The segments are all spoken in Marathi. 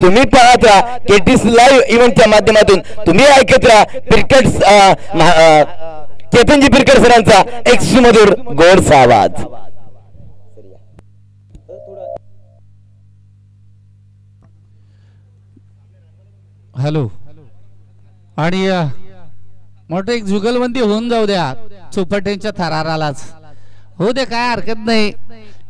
तुम्ही पाहत राहा केटीस लाईव्ह इव्हेंटच्या माध्यमातून, तुम्ही ऐकत राहा क्रिकेट केतनजी पिरकर सरांचा एक सुमधुर गोडसा आवाज. हॅलो. आणि मोठं एक जुगलबंदी होऊन जाऊ द्या सुपरटेनच्या थरारालाच, हो दे, काय हरकत नाही.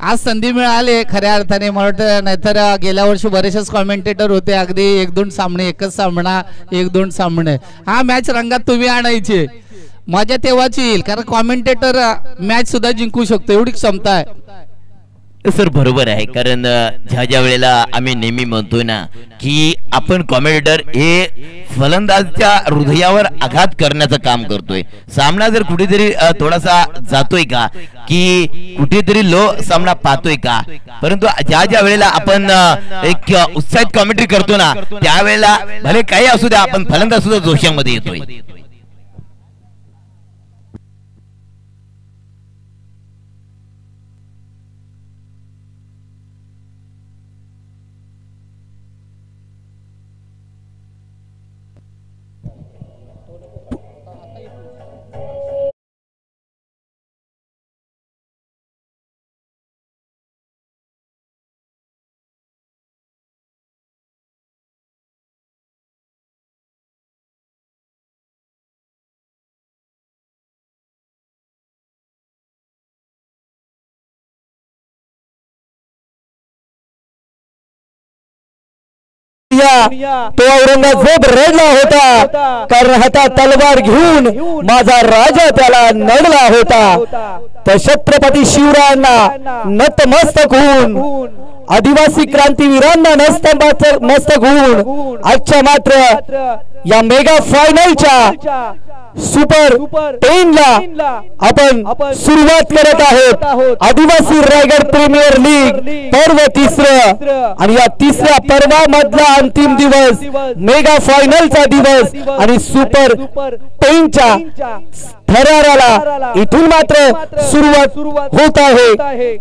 आज संधी मिळाली खऱ्या अर्थाने. मला नाहीतर गेल्या वर्षी बरेचसेच कॉमेंटेटर होते, अगदी 1-2 सामने, एकच सामना, 1-2 सामने. हा मॅच रंगात तुम्ही आणायचे, मजा तेव्हाच येईल, कारण कॉमेंटेटर मॅच सुद्धा जिंकू शकतो एवढी क्षमता आहे. सर बरोबर आहे, कारण ज्या वेळेला आम्ही नेहमी म्हणतोय ना की आपण कॉमेंटेटर हे फलंदाजच्या हृदयावर आघात करण्याचं काम करतोय. सामना जर कुठेतरी थोडासा जातोय का, की कुठेतरी लो सामना पाहतोय का, परंतु ज्या वेळेला आपण एक उत्साहित कॉमेंट्री करतो ना, त्यावेळेला भले काही असू द्या, आपण फलंदाज सुद्धा जोशामध्ये येतोय. तो औरंगजेब रडला होता, कारण हातात तलवार घेऊन माझा राजा त्याला नडला होता. तर छत्रपती शिवरायांना नतमस्तक होऊन, आदिवासी क्रांतीवीरांना नतमस्तक होऊन आजच्या मात्र या मेगा फायनलच्या सुपर 10 ला आपण सुरुवात करत आहोत. आदिवासी रायगड प्रीमियर लीग पर्व 3, आणि या 3ऱ्या पर्वामधला अंतिम दिवस, मेगा फायनलचा दिवस आणि सुपर 10च्या थराराला इथून मात्र सुरुवात होत आहे.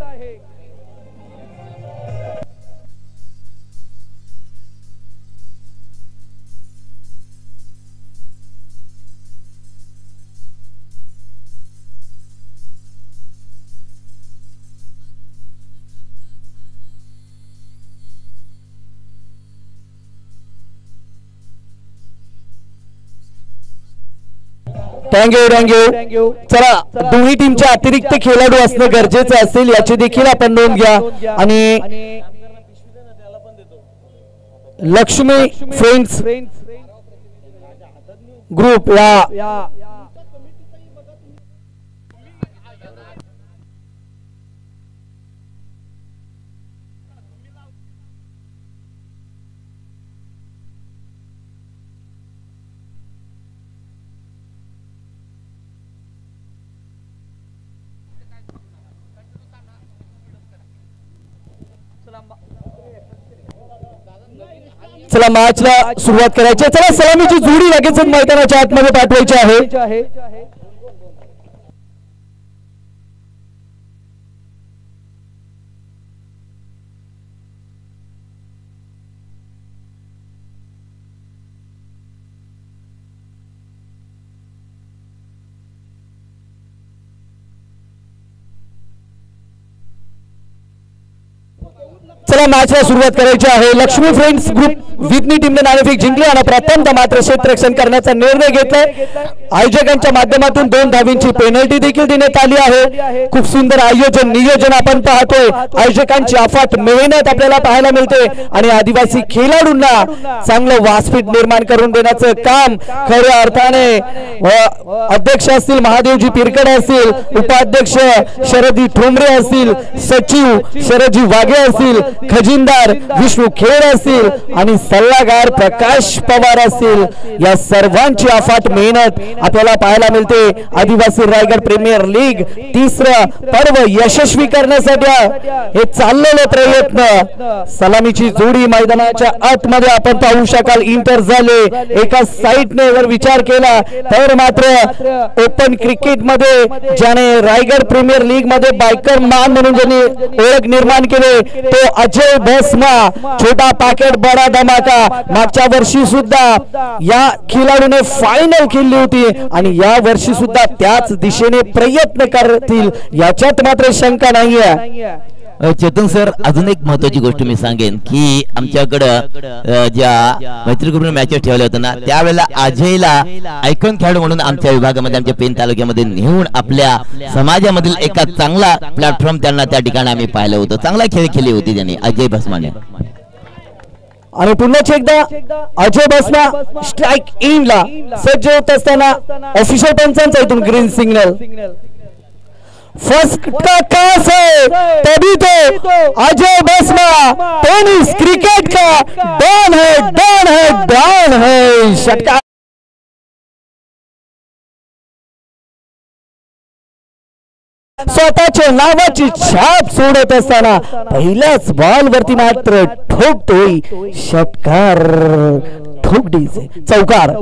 थँक्यू. चला, दोन्ही टीमच्या अतिरिक्त खेळाडू असणं गरजेचं असेल याची देखील आपण नोंद घ्या. आणि लक्ष्मी फ्रेंड्स ग्रुप या चला मॅचला सुरुवात करायची. चला, सलामीची जोडी लगेच मैदानाच्या आतमध्ये पाठवायची आहे. चला मॅचला सुरुवात करायची आहे. लक्ष्मी फ्रेंड्स ग्रुप विदनी टीमने नाणेफेक जिंकली आणि प्रथमतः मात्र क्षेत्ररक्षण करण्याचा निर्णय घेतलाय. आयोजकांच्या माध्यमातून 2 धावींची पेनल्टी देखील देण्यात आली आहे. खूप सुंदर नियोजन आपण पाहतोय. आयोजकांची अफाट मेहनत आपल्याला पाहायला मिळते आणि आदिवासी खेळाडूंना चांगलं व्यासपीठ निर्माण करून देण्याचं काम खऱ्या अर्थाने अध्यक्ष असतील महादेवजी पिरकडे असतील, उपाध्यक्ष शरदी ठोंबरे असतील, सचिव शरदजी वाघे असतील, खजिनदार विष्णू खेड असतील आणि सल्लागार प्रकाश पवार असतील, या सर्वांची अफाट मेहनत आपल्याला पाहायला मिळते. आदिवासी रायगड प्रीमियर लीग 3रं पर्व यशस्वी करण्यासाठी हे चाललेले प्रयत्न. सलामीची जोडी मैदानाच्या आतमध्ये आपण पाहू शकाल इंटर झाले. एका साईडने जर विचार केला तर मात्र ओपन क्रिकेट मध्ये ज्याने रायगड प्रीमियर लीग मध्ये बायकर मान म्हणून ज्यांनी ओळख निर्माण केले तो अजय भस्मा. छोटा पॅकेट बडा धमाका. मागच्या वर्षी सुद्धा या खेळाडूने फायनल खेळली होती आणि या वर्षी सुद्धा त्याच दिशेने प्रयत्न करतील याच्यात मात्र शंका नाहीये. चेतन सर, अजून एक महत्वाची गोष्ट मी सांगेन की आमच्याकडं ज्या मैत्री ग्रुपने मॅचेस ठेवल्या होत्या ना, त्यावेळेला अजयला आयकॉन खेळाडू म्हणून आमच्या विभागामध्ये, आमच्या पेन तालुक्यामध्ये नेऊन आपल्या समाजामधील एका चांगला प्लॅटफॉर्म त्यांना त्या ठिकाणी आम्ही पाहिलं होतं. चांगला खेळ खेळली होती त्यांनी, अजय भस्माने. आणि पुन्हा एकदा अजय भस्मा स्ट्राइक इनला सज्ज होत असताना ऑफिशियल पंचांचा इथून ग्रीन सिग्नल. फर्स्ट का कास है तभी तो अजय भस्मा टेनिस क्रिकेट का डॉन है, डॉन है, डॉन है. षटकार स्वतःच्या नावाची छाप सोडत असताना पहिल्याच बॉल वरती मात्र ठोकतोय षटकार. ठोकडीचे चौकार.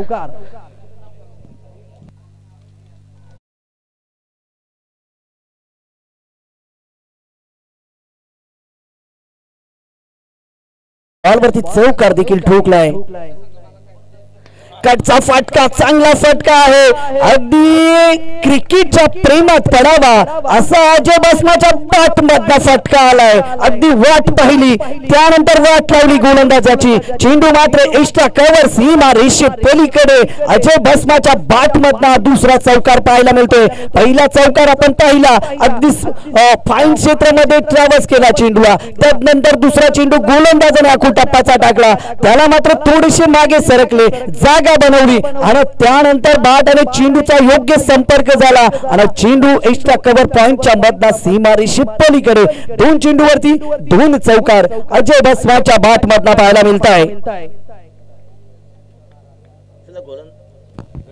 बॉलवरती चौकार देखील ठोकलाय. कटचा फटका, चांगला फटका आहे. अगदी क्रिकेटच्या प्रेमात पडावा असा अजय भस्माच्या बॅट मधला फटका आलाय. अगदी वाट पाहिली, त्यानंतर वाट लावली गोलंदाजाची. चेंडू मात्र एक्स्ट्रा कव्हर सीमा रेषे पलीकडे अजय भस्माच्या बॅट मधला दुसरा चौकार पाहायला मिळतोय. पहिला चौकार आपण पाहिला, अगदी फाईन क्षेत्रामध्ये ट्रॅव्हल्स केला चेंडूला. त्यानंतर दुसरा चेंडू गोलंदाजाने आखू टप्पाचा टाकला, त्याला मात्र थोडेसे मागे सरकले, जागा बनवली आणि त्यानंतर बॅट आणि चेंडूचा योग्य संपर्क झाला आणि चेंडू एक्स्ट्रा कव्हर पॉइंटच्या मधला सीमारेषे पलीकडे. दोन चेंडूवरती दोन चौकार अजय भस्माच्या बॅट मधला पाहायला मिळत आहे.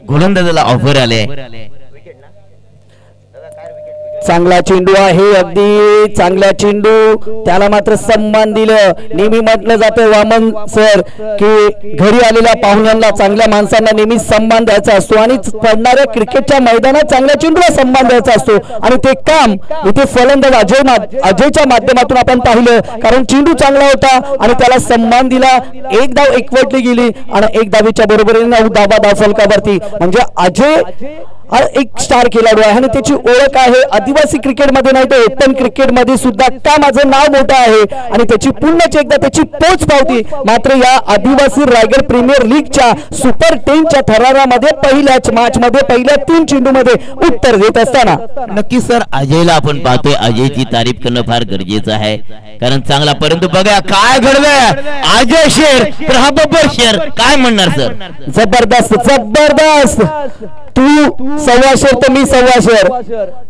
गोलंदाजाला ऑफर आले. चांगला चेंडू आहे, अगदी चांगला चेंडू, त्याला मात्र सन्मान दिलं. नेहमी म्हटलं जातं वामन सर की घरी आलेल्या पाहुण्यांना, चांगल्या माणसांना नेहमी सन्मान द्यायचा असतो आणि पडणाऱ्या क्रिकेटच्या मैदानात चांगल्या चेंडूला सन्मान द्यायचा असतो आणि ते काम इथे फलंदाज अजयच्या माध्यमातून आपण पाहिलं. कारण चेंडू चांगला होता आणि त्याला सन्मान दिला. एक धाव एकवटली गेली आणि एक धावेच्या बरोबरीने 9 धावा धावफलकावरती. म्हणजे अजय एक स्टार खेळाडू आहे आणि त्याची ओळख आहे आदिवासी क्रिकेटमध्ये नाही तर ओपन क्रिकेटमध्ये सुद्धा का माझं नाव मोठं आहे आणि त्याची पुन्हा एकदा त्याची पोच पावती मात्र या आदिवासी रायगड प्रीमियर लीगच्या सुपर 10च्या थरारामध्ये पहिल्याच मॅच मध्ये पहिल्या 3 चेंडूमध्ये उत्तर देत असताना. नक्की सर, अजयला आपण पाहतोय, अजयची तारीफ करणं फार गरजेचं आहे कारण चांगला. परंतु बघा काय घडलंय, अजय शेर तर हा बब्बर शेर, काय म्हणणार सर? जबरदस्त जबरदस्त. तू 1.25 शेर तर मी 1.25 शेर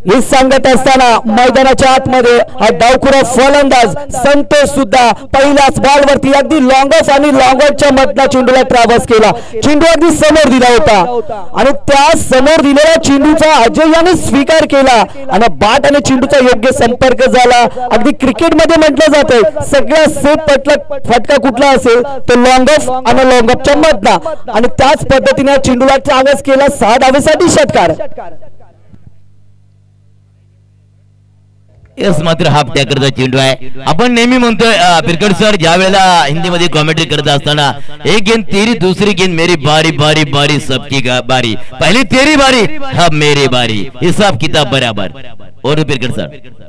हे सांगत असताना मैदानाच्या आतमध्ये हा डावखुरा फलंदाज संतोष सुद्धा पहिल्याच बॉलवरती अगदी लॉंग ऑफ आणि लॉंग आउटच्या मधला चेंडूला ट्रॅव्हल्स केला. चेंडू अगदी समोर दिला होता आणि त्या समोर दिलेल्या चेंडूचा अजय याने स्वीकार केला आणि बॅट आणि चेंडूचा योग्य संपर्क झाला. अगदी क्रिकेटमध्ये म्हटलं जातंय सगळ्यात सेफ फटका कुठला असेल तो लॉंग ऑफ आणि लॉंग ऑफच्या मधला आणि त्याच पद्धतीने चेंडूला ट्रॅव्हल्स केला. 6 धावेसाठी षटकार. यस, मात्र हा त्याकरता चेंडू आहे. आपण नेहमी म्हणतोय पिरकड सर, ज्या वेळेला हिंदीमध्ये कॉमेंट्री करत असताना एक गेंद तेरी, दुसरी गेंद मेरी, बारी बारी बारी सबकी बारी, पहली तेरी बारी, अब मेरी बारी, हिसाब किताब बराबर. और पिरकड सर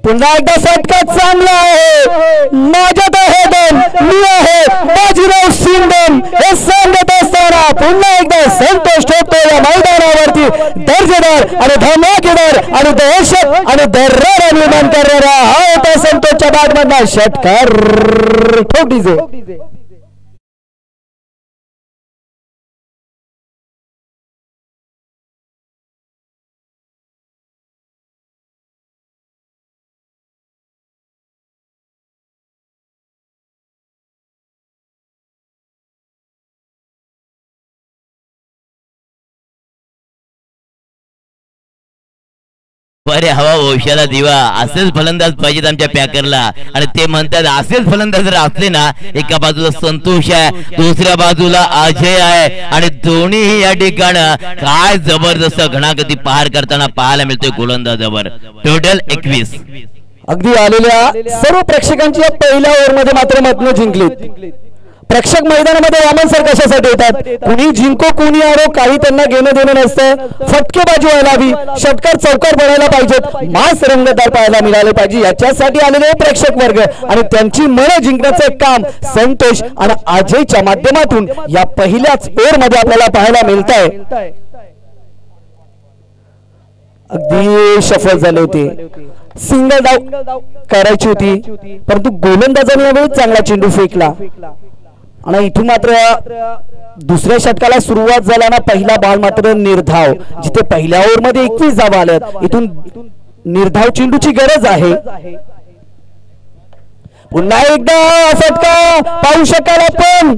पुन्हा एकदा फटका चांगला आहे. माझ्यात आहे दम, मी आहे बाजीराव सिंधम हे सांगत असताना पुन्हा एकदा संतोष ठोकतो या मैदानावरती. दर्जेदार आणि धमाकेदार आणि दहशत आणि दर्रा निर्माण करणारा हा होता संतोषच्या बॅटमधला षटकार. ठोकडीचे परे हवा वंशाला दिवा असेच फलंदाज पाहिजेत आमच्या पॅकरला आणि ते म्हणतात असेच फलंदाज जर असले ना एका बाजूला संतोष आहे दुसऱ्या बाजूला अजय आहे आणि दोन्ही या ठिकाणी काय जबरदस्त घणागती पार करताना पाहायला मिळतोय गोलंदाजावर टोटल 21 अगदी आलेल्या सर्व प्रेक्षकांची या पहिल्या ओव्हरमध्ये मात्र मतं जिंकलीत प्रेक्षक मैदानामध्ये वामन सर कशासाठी येतात कुणी जिंको कुणी हारो काही त्यांना घेणं देणं नसतं फटकेबाजी व्हायला हवी षटकार चौकार बनायला पाहिजेत मास रंगतदार पाहायला मिळाले पाहिजे याच्यासाठी आलेले प्रेक्षक वर्ग आणि त्यांची मनं जिंकण्याचं काम संतोष आणि अजयच्या माध्यमातून या पहिल्याच ओव्हरमध्ये आपल्याला पाहायला मिळत आहे अगदी सफल झाले होते सिंगल डाव करायची होती परंतु गोलंदाजाने यावेळी चांगला चेंडू फेकला आणि इथून मात्र दुसऱ्या षटकाला सुरुवात झाल्याना पहिला बॉल मात्र निर्धाव जिथे पहिल्या ओव्हर मध्ये 21 धावा आल्यात इथून निर्धाव चेंडूची गरज आहे पुन्हा एकदा फटका पाहू शकाल आपण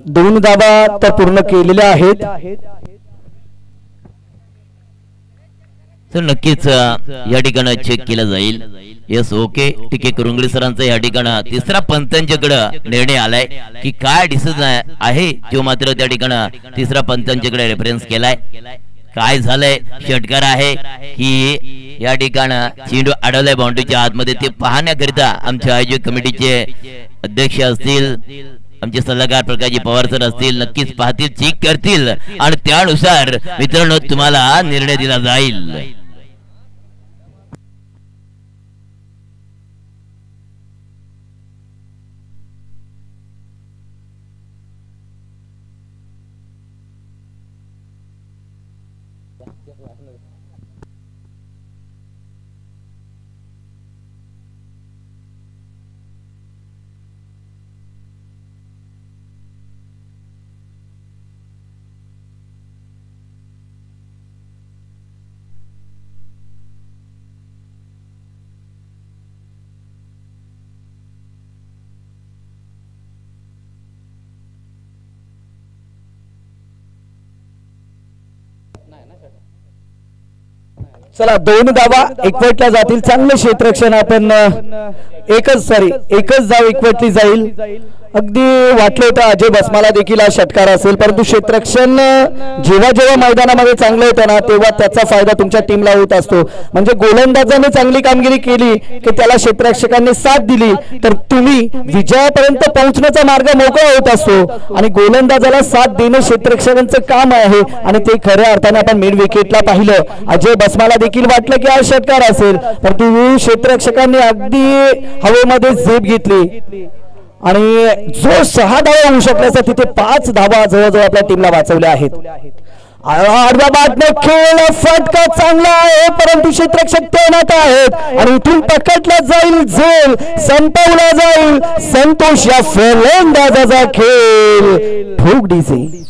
दोन धावा तर पूर्ण केलेल्या आहेत तर नक्कीच या ठिकाणी चेक केला जाईल यस ओके ठीक आहे कुरुंगळे सरांचा या ठिकाणी तिसरा पंचांच्याकडे निर्णय आलाय की काय डिसिजन आहे जो मात्र त्या ठिकाणी तिसरा पंचांच्याकडे रेफरन्स केलाय काय झालंय षटकार आहे की या ठिकाणी चेंडू अडवलाय बाउंड्रीच्या आतमध्ये ते पाहण्याकरिता आमच्या आयोजक कमिटीचे अध्यक्ष असतील आमचे सल्लागार प्रकाशजी पवार सर असतील नक्कीच पाहतील चेक करतील आणि त्यानुसार मित्रांनो तुम्हाला निर्णय दिला जाईल चला दोन धावा एकवटल्या जातील चांगलं क्षेत्ररक्षण आपण एकच धाव एकवटली जाईल अगदी वाटलं होतं अजय बसमाला देखील हा षटकार असेल परंतु क्षेत्ररक्षण जेव्हा जेव्हा मैदानामध्ये चांगलं होतं ना तेव्हा त्याचा फायदा तुमच्या टीमला होत असतो म्हणजे गोलंदाजाने चांगली कामगिरी केली की त्याला क्षेत्ररक्षकांनी साथ दिली तर तुम्ही विजयापर्यंत पोहोचण्याचा मार्ग मोकळा होत असतो आणि गोलंदाजाला साथ देणं क्षेत्ररक्षकांचं काम आहे आणि ते खऱ्या अर्थाने आपण मिड विकेटला पाहिलं अजय बसमाला देखील वाटलं की हा षटकार असेल परंतु क्षेत्ररक्षकांनी अगदी हवेमध्ये झेप घेतली आणि जो 6 धावा होऊ शकल्याचा तिथे 5 धावा जवळजवळ आपल्या टीमला वाचवल्या आहेत आडव्या बाटने खेळ फटका चांगला आहे परंतु क्षेत्ररक्षक तैनात आहेत आणि इथून पकडला जाईल झेल संपवला जाईल संतोष या फलंदाजाचा खेळ ठोक डीजे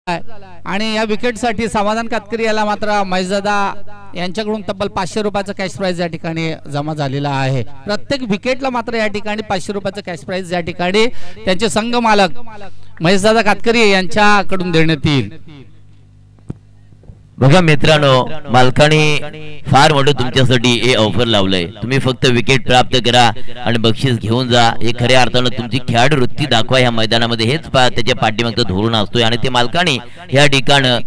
आणि या विकेट साठी समाधान कातकरी याला मात्र मैजादा यांच्याकडून तब्बल 500 रुपयाचं कॅश प्राइज या ठिकाणी जमा झालेला आहे प्रत्येक विकेटला मात्र या ठिकाणी 500 रुपयाचं कॅश प्राइज या ठिकाणी त्यांचे संघ मालक मैजादा कातकरी यांच्याकडून देण्यात येईल बघा मित्रांनो मालकाने फार मोठं तुमच्यासाठी हे ऑफर लावलंय तुम्ही फक्त विकेट प्राप्त करा आणि बक्षीस घेऊन जा हे खऱ्या अर्थानं तुमची खेळाडू वृत्ती दाखवा ह्या मैदानामध्ये हेच त्याच्या पाठीमागचं धोरण असतोय आणि ते मालकाने ह्या ठिकाणी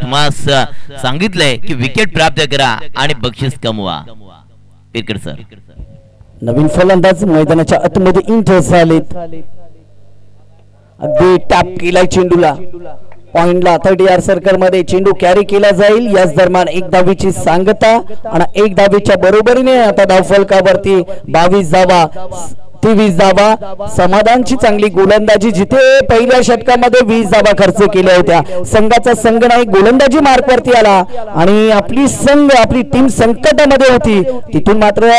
तुम्हाला सांगितलंय की विकेट प्राप्त करा आणि बक्षीस कमवा पिरकर सर नवीन फलंदाज मैदानाच्या आतमध्ये इंटर झालेत अगदी टॅप केलाय चेंडूला पॉइंटला 30 यार्ड सर्कल मध्ये चेंडू कॅरी केला जाईल याच दरम्यान एक धावीची सांगता आणि एक धावीच्या बरोबरीने आता धावफलकावरती 22 धावा इथे 20 धावा. समाधानची चांगली गोलंदाजी, जिथे पहिल्या षटकामध्ये 20 धावा खर्च केल्या होत्या. संघाचा संघ नाही गोलंदाजी मार्कवरती आला आणि आपली टीम संकटामध्ये होती. तिथून मात्र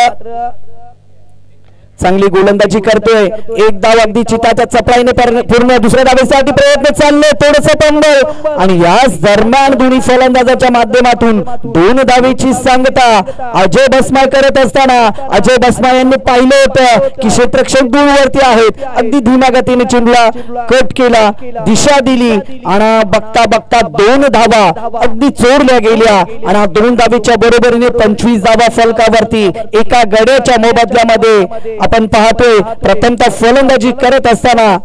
चांगली गोलंदाजी करतोय. एक धाव अगदी चिताच्या चपळाईने पूर्ण. दुसऱ्या धावेसाठी प्रयत्न चालले, थोडस पंबळ आणि याच दरम्यान दोन्ही फलंदाजाच्या माध्यमातून 2 धावेची सांगता अजय बसमा करत असताना अजय बसमा यांनी पाहिलं होतं की क्षेत्ररक्षक दूरवरती आहेत. अगदी धीम्या गतीने चेंडूला कट केला, दिशा दिली आणि बघता बघता 2 धावा अगदी चोरल्या गेल्या आणि 2 धावेच्या बरोबरीने 25 धावा फलकावरती. एका गड्याच्या मोबदल्यामध्ये आपण पाहतोय प्रथमतः फलंदाजी करत असताना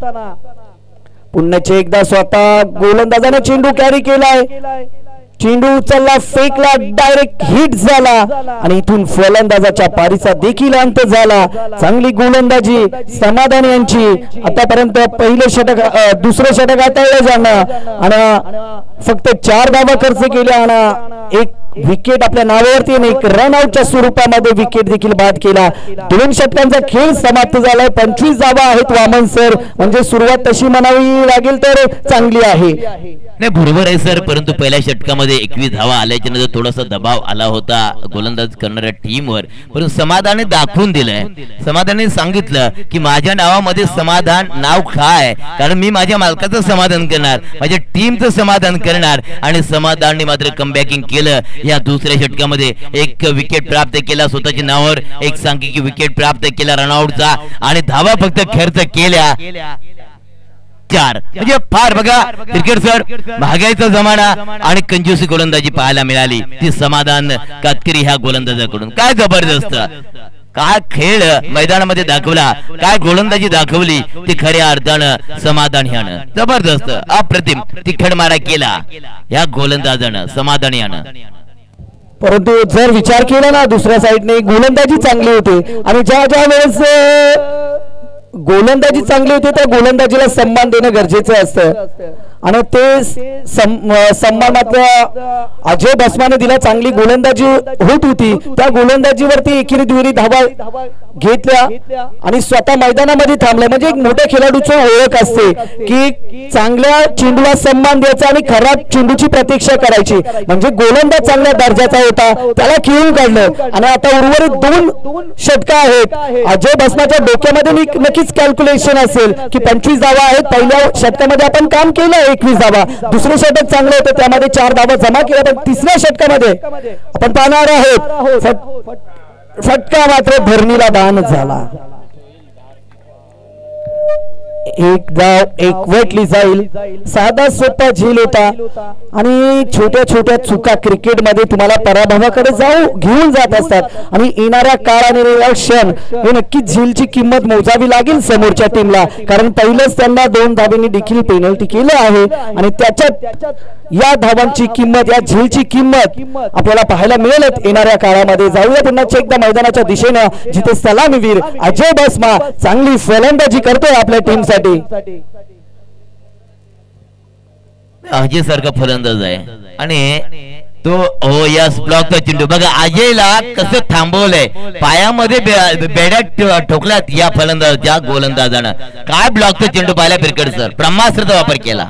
पुन्हा एकदा स्वतः गोलंदाजाने चेंडू कॅरी केलाय. चेंडू उचलला, फेकला, डायरेक्ट हिट झाला आणि इथून फलंदाजाच्या पारीचा देखील अंत झाला. चांगली गोलंदाजी समाधान यांची. आतापर्यंत पहिले षटक दुसरे षटक हाताळलं जाणं आणि फक्त 4 धावा खर्च केल्या आणि एक विकेट आपल्या नावावरती आणि एक रन आउटच्या स्वरूपामध्ये विकेट देखील बाद केला. 2 षटकांचा खेळ समाप्त झालाय. 25 धावा आहेत वामन सर, म्हणजे सुरुवात तशी म्हणावी लागेल तर चांगली आहे. नाही बरोबर आहे सर, परंतु पहिल्या षटकामध्ये 21 धावा आल्याच्या नंतर थोडासा दबाव आला होता गोलंदाज करणाऱ्या टीमवर, परंतु समाधाने दाखवून दिलंय. समाधाने सांगितलं की माझ्या नावामध्ये समाधान नाव काय, कारण मी माझ्या मालकाचं समाधान करणार, माझ्या टीमचं समाधान करणार आणि समाधानने मात्र कमबॅकिंग केलं. या दुसऱ्या षटकामध्ये 1 विकेट प्राप्त केला, स्वतःच्या नावावर एक सांख्यिकी विकेट प्राप्त केला रनआउटचा आणि धावा फक्त खर्च केल्या 4. म्हणजे फार बघा क्रिकेट सर महागाईचा जमाना आणि कंजूसी गोलंदाजी पाहायला मिळाली ती समाधान कातकरी ह्या गोलंदाजाकडून. काय जबरदस्त, काय खेळ मैदानामध्ये दाखवला, काय गोलंदाजी दाखवली ती खऱ्या अर्थानं समाधान ह्यानं जबरदस्त अप्रतिम तिखट मारा केला ह्या गोलंदाजानं समाधान यानं. परंतु जर विचार केला ना दुसऱ्या साईडने गोलंदाजी चांगली होती आणि ज्या वेळेस गोलंदाजी चांगली होती त्या गोलंदाजीला सन्मान देणं गरजेचं असतं आणि ते सन्मान मात्र अजय बसमाने दिला. चांगली गोलंदाजी होत होती, त्या गोलंदाजीवरती एकेरी दुहेरी धावा घेतल्या आणि स्वतः मैदानामध्ये थांबले. म्हणजे एक मोठ्या खेळाडूची ओळख असते की चांगल्या चेंडूला सन्मान द्यायचा आणि खराब चेंडूची प्रतीक्षा करायची. म्हणजे गोलंदाज चांगल्या दर्जाचा होता, त्याला खेळून काढलं आणि आता उर्वरित 2 षटक आहेत. अजय बसमाच्या डोक्यामध्ये नक्कीच कॅल्क्युलेशन असेल की 25 धावा आहेत. पहिल्या षटकामध्ये आपण काम केलं 21 धावा, दुसरे षटक चांगलं होतं त्यामध्ये 4 धावा जमा केल्या, पण तिसऱ्या षटकामध्ये आपण पाहणार आहोत फटका मात्र धरणीला दान झाला. एक धाव एकवटली जाईल. साधा सोपा झेल होता आणि छोट्या छोट्या चुका क्रिकेटमध्ये तुम्हाला पराभवाकडे घेऊन जात असतात आणि येणाऱ्या काळाने क्षण हे नक्कीच झेलची किंमत मोजावी लागेल समोरच्या टीमला, कारण पहिलेच त्यांना 2 धावांनी देखील पेनल्टी केलं आहे आणि त्याच्यात या धावांची किंमत, या झेलची किंमत आपल्याला पाहायला मिळेल येणाऱ्या काळामध्ये. जाऊया पुन्हा एकदा मैदानाच्या दिशेनं जिथे सलामीवीर अजय बसमा चांगली फलंदाजी करतोय आपल्या टीमसाठी. अजय सारखा फलंदाज आहे आणि तो यस ब्लॉकचा चेंडू बघा अजयला कसं थांबवलंय, पायामध्ये बेड्या ठोकल्यात या फलंदाजाच्या गोलंदाजानं. काय ब्लॉकचा चेंडू पाहिला क्रिकेट सर, ब्रह्मास्त्राचा वापर केला.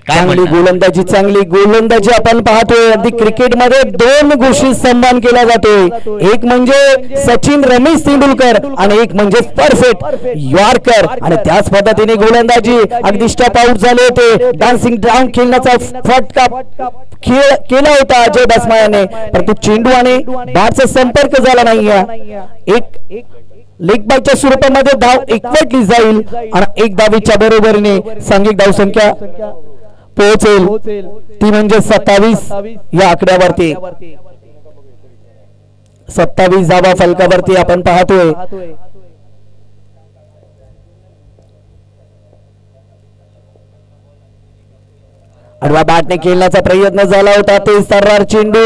चांगली गोलंदाजी आपण पाहतोय. अगदी क्रिकेटमध्ये 2 गोष्टी सन्मान केला जातोय, एक म्हणजे सचिन रमेश तेंडुलकर आणि एक म्हणजे परफेक्ट यॉर्कर आणि त्याच पद्धतीने गोलंदाजी अगदी स्टॉप आउट झाले होते. डान्सिंग डाऊन खेळण्याचा फटका खेळ केला होता अजय बसमा याने, परंतु चेंडू आणि बॅटचा संपर्क झाला नाही. एक लेग बायच्या स्वरूपामध्ये धाव एकवटली जाईल आणि 1 धावेच्या बरोबरीने सांघिक धावसंख्या पोहोचेल ती म्हणजे 27 या आकड्यावरती. 27 धावा फलकावरती आपण पाहतोय. आडवा बॅटने खेळण्याचा प्रयत्न झाला होता, ते सर्रार चेंडू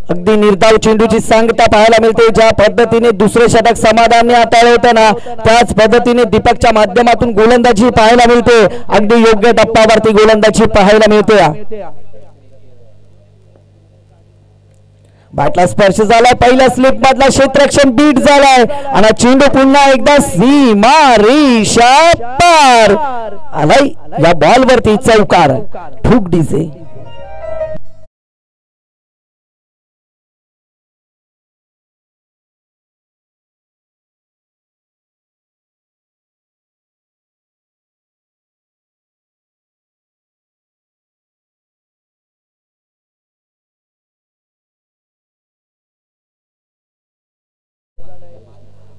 अगदी निर्धाव चेंडूची सांगता पाहायला मिळते. ज्या पद्धतीने दुसरे षटक समाधानाने हाताळलं होतं ना त्याच पद्धतीने दीपकच्या माध्यमातून गोलंदाजी पाहायला मिळते. अगदी योग्य टप्प्यावरती गोलंदाजी पाहायला मिळते. बॅटला स्पर्श झालाय, पहिल्या स्लिप मधला क्षेत्ररक्षण बीट झालाय आणि चेंडू पुन्हा एकदा सीमा रेषा पार आलाय. या बॉल वरती चौकार. ठुक डीजे.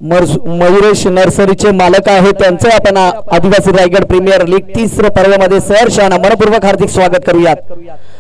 मयुरेश नर्सरीचे मालक आहेत, त्यांचे आपण आदिवासी रायगड प्रीमियर लीग 3 पर्वामध्ये सहर्षाने मनपूर्वक हार्दिक स्वागत करूयात.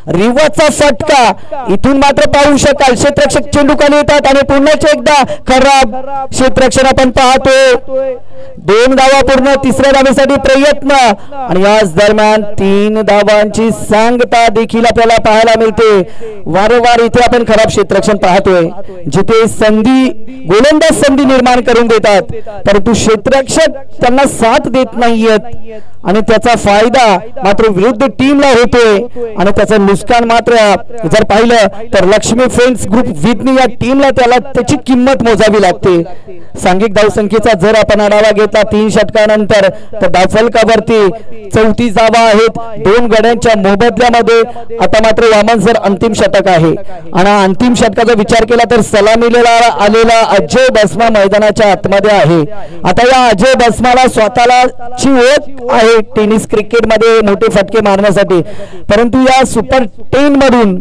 रिवाचा फटका इथून मात्र पाहू शकाल. क्षेत्ररक्षक चेंडू खाली येतात आणि पुन्हा एकदा खराब क्षेत्ररक्षण आपण पाहतोय. 2 धावा पूर्ण, तिसऱ्या धावेसाठी प्रयत्न आणि याच दरम्यान 3 धावांची सांगता देखील आपल्याला पाहायला मिळते. वारंवार इथे आपण खराब क्षेत्ररक्षण पाहतोय, जिथे संधी गोलंदाज संधी निर्माण करून देतात परंतु क्षेत्ररक्षक त्यांना साथ देत नाहीयेत आणि त्याचा फायदा मात्र विरुद्ध टीमला होतोय आणि त्याचं नुकसान मात्र जर पाहिलं तर लक्ष्मी फ्रेंड्स ग्रुप विथनी या टीमला त्याची किंमत मोजावी लागते. सांघिक धावसंख्येचा जर आपण आढावा घेतला 3 षटकानंतर तर धावफलकावरती 34 धावा आहेत 2 गड्यांच्या मोबदल्यामध्ये. आता मात्र वामन सर अंतिम षटक आहे आणि अंतिम षटकाचा विचार केला तर सलामीला आलेला अजय बसमा मैदानाच्या आतमध्ये आहे. आता या अजय बसमाला स्वतःला ची ओळख आहे टेनिस क्रिकेट मध्ये मोठे फटके मारण्यासाठी, परंतु या सुपर 10 मधून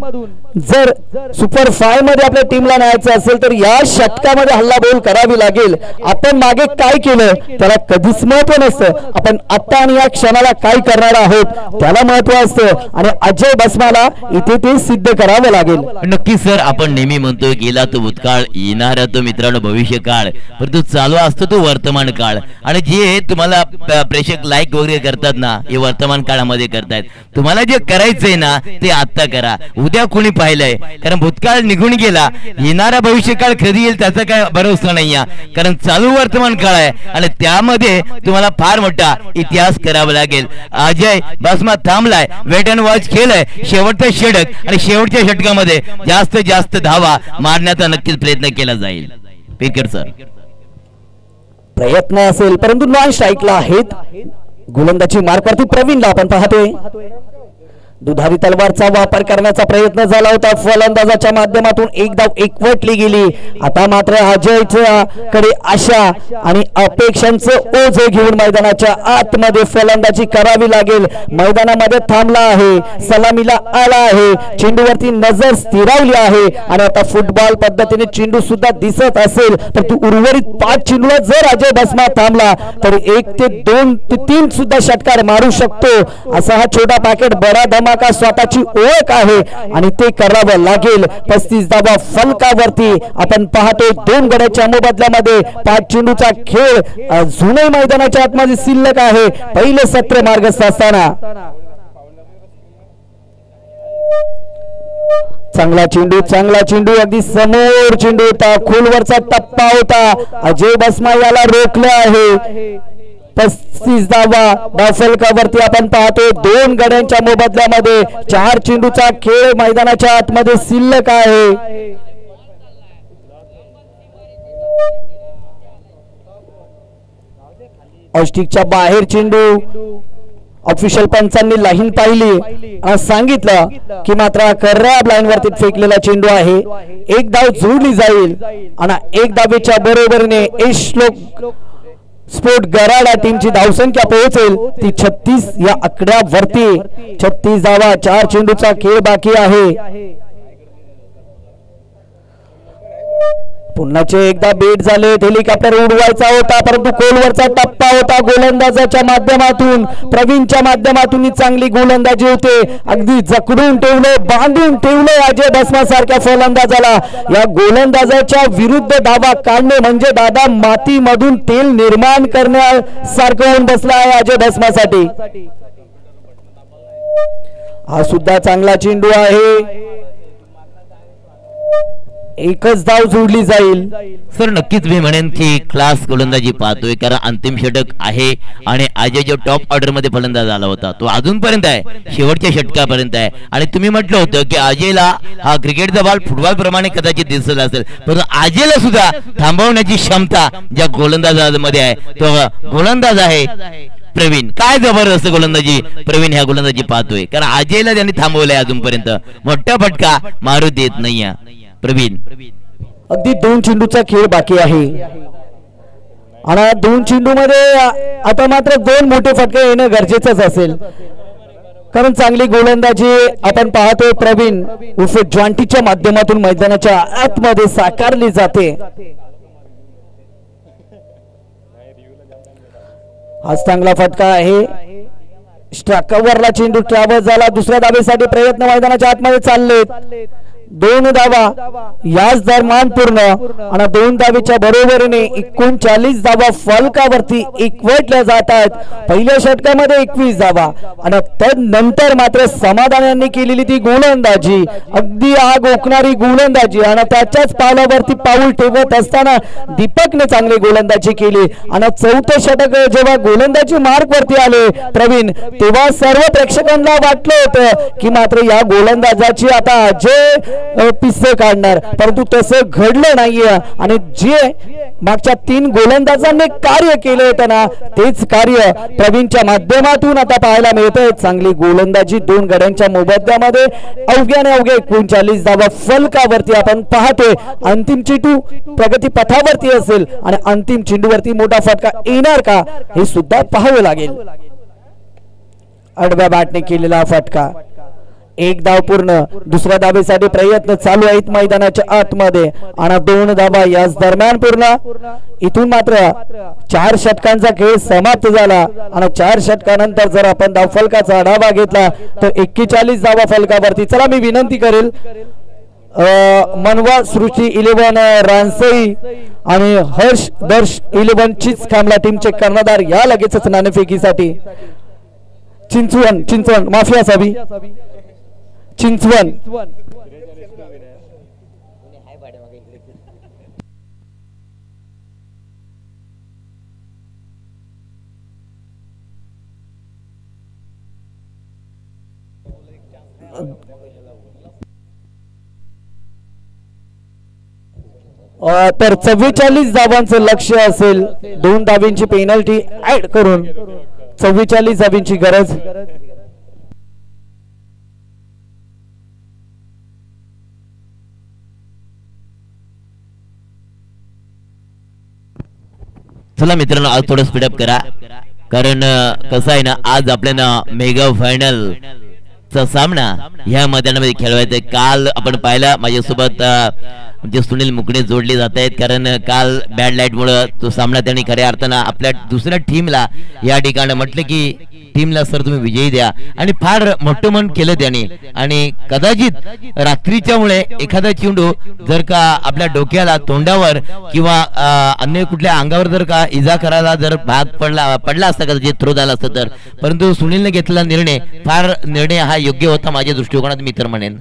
जर सुपर 5 मध्ये आपल्या टीमला न्यायचं असेल तर या षटकामध्ये हल्लाबोल करावी लागेल. आपण मागे काय केलं त्याला कधीच महत्व नसतं, आपण आता आणि या क्षणाला काय करणार आहोत त्याला महत्व असतं आणि अजय बसमाला इथे ते सिद्ध करावं लागेल. नक्की सर, आपण नेहमी म्हणतो गेला तो भूतकाळ, येणारा तो मित्रांनो भविष्य काळ, परंतु चालू असतो तो वर्तमान काळ. आणि जे तुम्हाला प्रेक्षक लाईक वगैरे करतात ना हे वर्तमान काळामध्ये करतायत. तुम्हाला जे करायचंय ना ते आता करा, उद्या कोणी पाहिलंय, कारण भूतकाळ निघून गेला, येणारा भविष्यकाळ कधी येईल त्याचा काय भरोसा नाहीये, कारण चालू वर्तमान काळ आहे आणि त्यामध्ये तुम्हाला फार मोठा इतिहास करावा लागेल. अजय बसमा थांबलाय, वेट अँड वॉच केलंय, शेवटचा षटक आणि शेवटच्या षटकामध्ये जास्तीत जास्त धावा मारण्याचा नक्कीच प्रयत्न केला जाईल. पेकर सर प्रयत्न असेल परंतु नॉन स्ट्राईकला आहेत. गोलंदाजी मार्कवरती प्रवीणला आपण पाहतोय. दुधारी तलवारचा वापर करण्याचा प्रयत्न झाला होता, फलंदाजाच्या माध्यमातून एक धाव एकवटली गेली. आता मात्र अजयच्या कडे आशा आणि अपेक्षांचं ओझे घेऊन मैदानाच्या आतमध्ये फलंदाजी करावी लागेल. मैदानामध्ये थांबला आहे, सलामीला आला आहे, चेंडूवरती नजर स्थिरावली आहे आणि आता फुटबॉल पद्धतीने चेंडू सुद्धा दिसत असेल तर तू उर्वरित 5 चेंडूला जर अजय बसमा थांबला तर 1 ते 2 ते 3 सुद्धा षटकार मारू शकतो. असा हा छोटा पॅकेट बरा धमा का स्वतःची ओळख आहे आणि ते करावं लागेल. 35 धावा फलकावरती आपण पाहतोय. 2 गड्याच्या मोबदल्यामध्ये 5 चेंडूचा खेळ जुने मैदानाच्या आतमध्ये शिल्लक आहे. पहिले सत्र मार्गस्थ असताना चांगला चेंडू अगदी समोर चेंडू होता, खोलवरचा टप्पा होता. अजय बसमा याला रोखलं आहे. 35 धावा धावफलकावरती आपण पाहतोय. 2 गड्यांच्या मोबदल्यामध्ये 4 चेंडूचा खेळ मैदानाच्या आतमध्ये शिल्लक आहे. ऑस्टिकच्या बाहेर चेंडू. ऑफिशियल पंचांनी लाईन पाहिली आणि सांगितलं की मात्र खराब लाईन वरती फेकलेला चेंडू आहे. 1 धाव जोडली जाईल आणि 1 धावेच्या बरोबरीने श्लोक स्पोर्ट गराडा टीमची धावसंख्या पोहोचेल ती 36 या आकड्यावरती. 36 धावा 4 चेंडूचा खेळ बाकी आहे. पुन्हा एकदा बेट झाले, हेलिकॉप्टर उडवायचा होता परंतु गोलवरचा टप्पा होता. गोलंदाजाच्या माध्यमातून प्रवीणच्या माध्यमातून चांगली गोलंदाजी होते. अगदी जकडून ठेवलं, बांधून ठेवलं अजय बसमा सारख्या फलंदाजाला. या गोलंदाजाच्या विरुद्ध धावा काढणे म्हणजे दादा मातीमधून तेल निर्माण करण्यासारखं होऊन बसला आहे अजय बसमासाठी. हा सुद्धा चांगला चेंडू आहे. एकच धाव जोडली जाईल. सर नक्कीच मी म्हणेन की क्लास गोलंदाजी पाहतोय, कारण अंतिम षटक आहे आणि अजय जो टॉप ऑर्डर मध्ये फलंदाज आला होता तो अजूनपर्यंत आहे, शेवटच्या षटकापर्यंत आहे. आणि तुम्ही म्हटलं होतं की अजयला हा क्रिकेटचा बॉल फुटबॉल प्रमाणे कदाचित दिसत असेल, परंतु अजयला सुद्धा थांबवण्याची क्षमता ज्या गोलंदाजामध्ये आहे तो गोलंदाज आहे प्रवीण. काय जबरदस्त गोलंदाजी प्रवीण ह्या गोलंदाजी पाहतोय, कारण अजयला त्यांनी थांबवलंय अजूनपर्यंत. मोठा फटका मारू देत नाहीये प्रवीण. अगदी 2 चेंडूचा खेळ बाकी आहे आणि 2 चेंडू मध्ये आता मात्र 2 मोठे फटके येणं गरजेचंच असेल, कारण चांगली गोलंदाजी आपण पाहतोय प्रवीण उर्फ जॉन्टीच्या माध्यमातून मैदानाच्या आतमध्ये साकारली जाते. हा चांगला फटका आहे. स्ट्राइकवरला चेंडू ट्रॅव्हल झाला. दुसऱ्या धावेसाठी प्रयत्न मैदानाच्या आतमध्ये चाललेत. 2 धावा याच दरम्यान पूर्ण आणि 2 धावेच्या बरोबरीने 39 धावा फलकावरती एकवटल्या जात आहेत. पहिल्या षटकामध्ये 21 धावा आणि तदनंतर मात्र समाधान यांनी केलेली ती गोलंदाजी, अगदी आग ओकणारी गोलंदाजी आणि त्याच्याच पावलावरती पाऊल ठेवत असताना दीपकने चांगली गोलंदाजी केली. आणि 4थं षटक जेव्हा गोलंदाजी मार्क वरती आले प्रवीण, तेव्हा सर्व प्रेक्षकांना वाटलं होतं की मात्र या गोलंदाजाची आता अजय पिस्से काढणार, परंतु तसं घडलं नाहीये. आणि जे मागच्या 3 गोलंदाजांनी कार्य केलं होतं ना, तेच कार्य प्रवीणच्या माध्यमातून आता पाहायला मिळतंय. चांगली गोलंदाजी 2 गड्यांच्या मोबदल्यामध्ये अवघ्याने अवघे 39 धावा फलकावरती आपण पाहतोय. अंतिम चेंडू प्रगती पथावरती असेल आणि अंतिम चेंडूवरती मोठा फटका येणार का हे सुद्धा पाहावं लागेल. आडव्या बॅटने केलेला फटका. 1 धाव पूर्ण. दुसऱ्या धावेसाठी प्रयत्न चालू आहेत मैदानाच्या आतमध्ये आणि 2 धावा याच दरम्यान पूर्ण. इथून मात्र 4 षटकांचा खेळ समाप्त झाला आणि 4 षटकानंतर जर आपण धाव फलकाचा आढावा घेतला तर 41 धावा फलकावरती. चला मी विनंती करेल मनवा सृष्टी 11 रानसई आणि हर्ष दर्श 11 चीच खामला टीमचे कर्णधार या लगेचच नाणेफेकीसाठी. चिंचवण माफी असावी. चिंचवण तर 44 धावांचं लक्ष असेल. 2 धावांची पेनल्टी ऍड करून 44 धावांची गरज. चला मित्रांनो आज थोडं स्पीडअप करा, कारण कसं आहे ना, आज आपल्याला मेगा फायनल चा सामना ह्या मैदानामध्ये खेळवायचा आहे. काल आपण पाहिला माझ्यासोबत म्हणजे सुनील मुकणे जोडले जात आहेत, कारण काल बॅड लाईट मुळे तो सामना त्यांनी खऱ्या अर्थानं आपल्या दुसऱ्या टीमला या ठिकाणी म्हटलं की टीमला सर तुम्ही विजयी द्या, आणि फार मोठं मन केलं त्यांनी. आणि कदाचित रात्रीच्या मुळे एखादा चेंडू जर का आपल्या डोक्याला, तोंडावर किंवा अन्य कुठल्या अंगावर जर का इजा करायला जर भाग पडला असता, कदाचित थ्रो झाला असता तर, परंतु सुनीलने घेतलेला निर्णय हा योग्य होता माझ्या दृष्टिकोनात मी तर म्हणेन.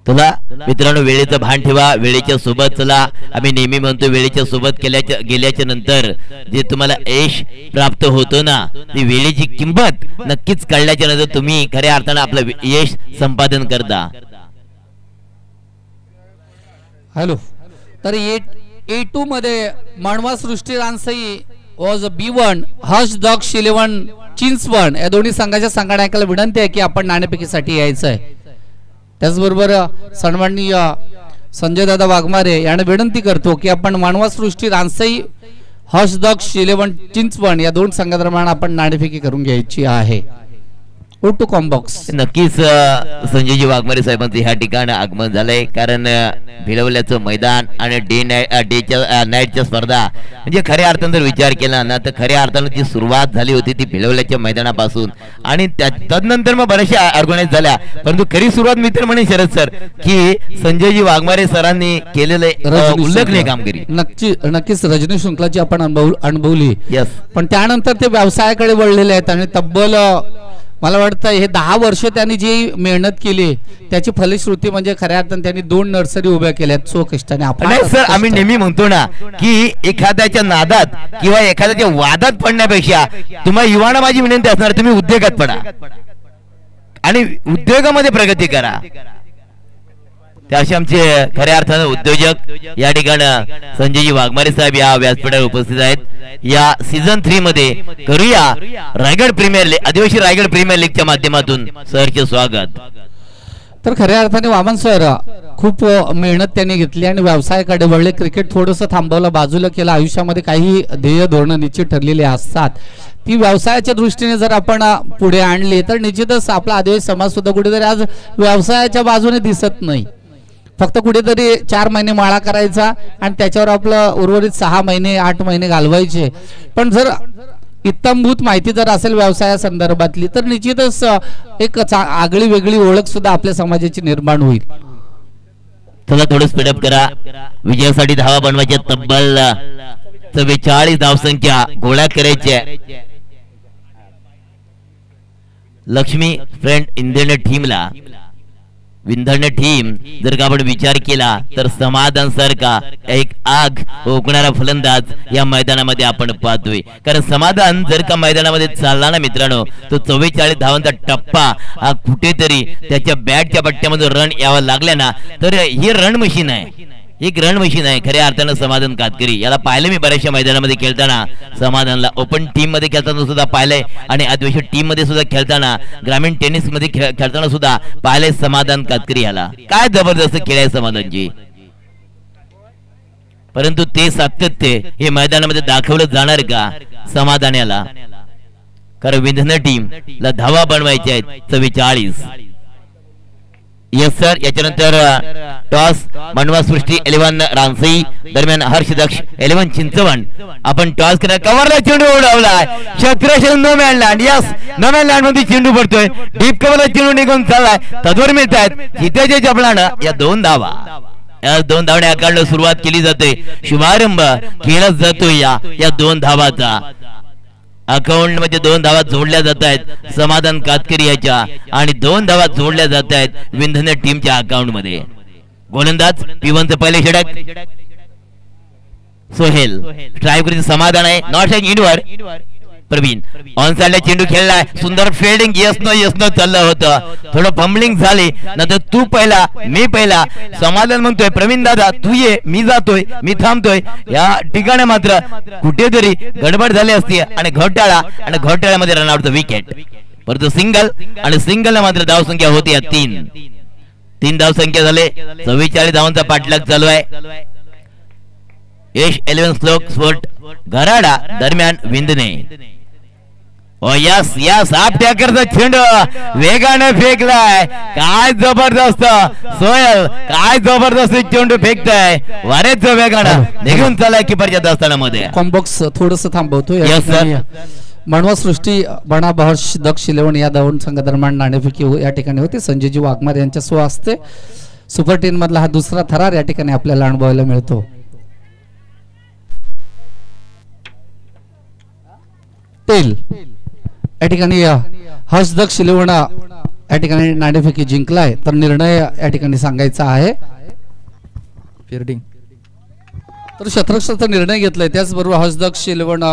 चला मित्रांनो वेळेचं भान ठेवा, वेळेच्या सोबत चला. आम्ही नेहमी म्हणतो वेळेच्या सोबत गेल्याच्या नंतर जे तुम्हाला यश प्राप्त होतं ना, ती वेळेची किंमत नक्कीच कळल्याच्या नंतर तुम्ही खऱ्या अर्थानं आपलं यश संपादन करता. हॅलो, तर A2 मध्ये मानवा सृष्टी रानसई वॉज B1, हर्ष दक्ष 11 चिंचवण या दोन्ही संघाच्या संघटनाला विनंती आहे की आपण नाणेफेकीसाठी यायचं आहे. त्याचबरोबर सन्माननीय संजय दादा वाघमारे यांना विनंती करतो की आपण मानवा सृष्टी रानसई हर्ष दक्ष 11 चिंचवण या 2 संघादरम्यान आपण नाणेफेकी करून घ्यायची आहे. To combox. नक्कीच संजयजी वाघमारे साहेबांचं ह्या ठिकाणी आगमन झालंय, कारण भिलवल्याचं मैदान आणि नाईटच्या स्पर्धा म्हणजे खऱ्या अर्थानं जर विचार केला ना तर खऱ्या अर्थानं ती सुरुवात झाली होती ती भिलवल्याच्या मैदानापासून, आणि तदनंतर मग बऱ्याचशा ऑर्गनाइज झाल्या, परंतु खरी सुरुवात मी तर म्हणेन शरद सर की संजयजी वाघमारे सरांनी केलेले उल्लेखनीय कामगिरी. नक्कीच रजनी शुक्लाची आपण अनुभवली. यस. पण त्यानंतर ते व्यवसायाकडे वळलेले आहेत आणि तब्बल मला वाटतं हे 10 वर्ष त्यांनी जी मेहनत केली त्याची फलश्रुती म्हणजे खऱ्या अर्थाने त्यांनी 2 नर्सरी उभ्या केल्यात सो कष्टाने. नाही सर, आम्ही नेहमी म्हणतो ना की एखाद्याच्या नादात किंवा एखाद्याच्या वादात पडण्यापेक्षा तुम्हाला युवांना माझी विनंती असणार, तुम्ही उद्योगात पडा आणि उद्योगामध्ये प्रगती करा. ते असे आमचे खऱ्या अर्थानं उद्योजक या ठिकाणी संजयजी वाघमारे साहेब या व्यासपीठावर उपस्थित आहेत. या सीझन 3 मध्ये करूया रायगड प्रीमियर लीग, आदिवासी रायगड प्रीमियर लीगच्या माध्यमातून सरचे स्वागत. तर खऱ्या अर्थाने वामन सर खूप मेहनत त्यांनी घेतली आणि व्यवसायाकडे वळले. क्रिकेट थोडंसं थांबवलं, बाजूला केलं. आयुष्यामध्ये काही ध्येय धोरणं निश्चित ठरलेली असतात, ती व्यवसायाच्या दृष्टीने जर आपण पुढे आणली तर निश्चितच आपला आदिवासी समाज सुद्धा कुठेतरी आज व्यवसायाच्या बाजूने दिसत नाही. फक्त कुठेतरी 4 महिने माळा करायचा आणि त्याच्यावर आपलं उर्वरित 6 महिने 8 महिने घालवायचे. पण जर इत्तमभूत माहिती जर असेल व्यवसाया संदर्भातली तर निश्चितच एक आगळी वेगळी ओळख सुद्धा आपल्या समाजाची निर्माण होईल. चला थोडं स्पीडअप करा. विजयासाठी धावा बनवायच्या तब्बल 44 धावसंख्या गोळा करायच्या. लक्ष्मी फ्रेंड इंडियन टीमला विंधण टीम जर का आपण विचार केला तर समाधान सारखा एक आग ओकणारा फलंदाज या मैदानामध्ये आपण पाहतोय. कारण समाधान जर का मैदानामध्ये चालला ना मित्रांनो, तो 44 धावांचा टप्पा हा कुठेतरी त्याच्या बॅटच्या पट्ट्यामध्ये रन यावा लागल्या ना तर ही रण मशीन आहे, एक रण मशीन आहे खऱ्या अर्थानं समाधान कातकरी. याला पाहिलं मी बऱ्याचशा मैदानामध्ये खेळताना, समाधानला ओपन टीम मध्ये खेळताना सुद्धा पाहिलंय आणि आदिवासी टीम मध्ये सुद्धा खेळताना, ग्रामीण टेनिस मध्ये खेळताना सुद्धा पाहिलंय समाधान कातकरी. याला काय जबरदस्त खेळाय समाधानची, परंतु ते सातत्य हे मैदानामध्ये दाखवलं जाणार का समाधान याला? कारण विंधन टीम ला धावा बनवायच्या आहेत 44. Yes sir. याच्यानंतर टॉस मनवा सृष्टी 11 रानसई दरम्यान हर्ष दक्ष 11 चिंचवण. आपण टॉस करा, कव्हरला चेंडू उडवलाय, क्षेत्ररक्षण no man land. Yes, no man land मध्ये चेंडू पडतोय, डीप कव्हरला चेंडू निघून चाललाय, तद्वर मिळत आहेत हितेच्या चपलानं या 2 धावा. या 2 धावणे आकारण्याला सुरुवात केली जाते, शुभारंभ केला जातोय या 2 धावाचा. अकाउंट मध्ये 2 धावा जोडल्या जात आहेत समाधान कातकरी याच्या आणि 2 धावा जोडल्या जात आहेत विंधन टीमच्या अकाउंट मध्ये. गोलंदाज P1 चे पहिले षटक सोहेल, स्ट्राईक समाधान आहे, नॉट स्ट्राईक इनवर प्रवीण. ऑन साइडला चेंडू खेळलाय, सुंदर फिल्डिंग, यस नो चाललं होतं, थोडं फंबलिंग झाली, नंतर तू पहिला मी पहिला. समाधान म्हणतोय प्रवीण दादा तू ये, मी जातोय, मी थांबतोय. या ठिकाणी मात्र कुठेतरी गडबड झाली असती आणि घोटाळ्यामध्ये रनआउटचं विकेट. परंतु सिंगल आणि सिंगलला मात्र धावसंख्या होती या 3 धावसंख्या झाले. 44 धावांचा पाठलाग चालू आहे. यश 11 स्लोक स्पोर्ट घराडा दरम्यान विंधने. ओ यस यस, आप टॅकरचा चेंडू वेगाने फेकलाय, काय जबरदस्त सोयल, काय जबरदस्त चेंडू फेकताय, वारेच वेगाने निघून चाललाय किपरच्या दस्तानामध्ये. कॉम्बॉक्स थोडस थांबवतो. Yes sir. मनवा सृष्टी बणा हर्ष दक्ष 11 या धावून संघादरम्यान नाणेफेकी या ठिकाणी होते. संजयजी वाघमारे यांच्या स्वहस्ते सुपर 10 मधला हा दुसरा थरार या ठिकाणी आपल्याला अनुभवायला मिळतो. टेल या ठिकाणी हर्ष दक्ष 11 या ठिकाणी नाणेफेकी जिंकलाय, तर निर्णय या ठिकाणी सांगायचा आहे फिल्डिंग. तर क्षेत्ररक्षणाचा निर्णय घेतलाय, त्याचबरोबर हर्ष दक्ष 11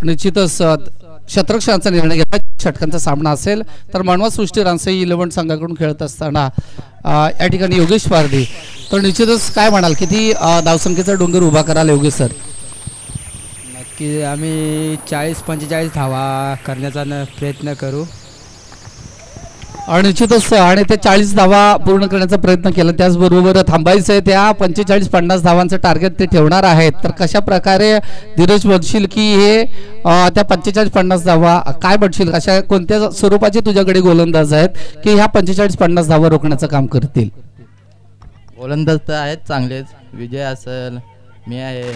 निश्चितच क्षेत्ररक्षणाचा निर्णय घेतला. षटकांचा सामना असेल तर मनवा सृष्टी रानसई 11 संघाकडून खेळत असताना या ठिकाणी योगेश पारडी. तर निश्चितच काय म्हणाल, किती धावसंख्येचा डोंगर उभा कराल योगेश सर? की आम्ही 40-45 धावा करण्याचा प्रयत्न करू आणि निश्चितच आणि ते 40 धावा पूर्ण करण्याचा प्रयत्न केला. त्याचबरोबर थांबायचं आहे, त्या 45-50 धावांचं टार्गेट ते ठेवणार आहेत. तर कशा प्रकारे धीरज बनशील की हे त्या 45-50 धावा काय बनशील, अशा कोणत्या स्वरूपाचे तुझ्याकडे गोलंदाज आहेत की ह्या 45-50 धावा रोखण्याचं काम करतील? गोलंदाज तर आहेत चांगलेच, विजय असेल, मी आहे,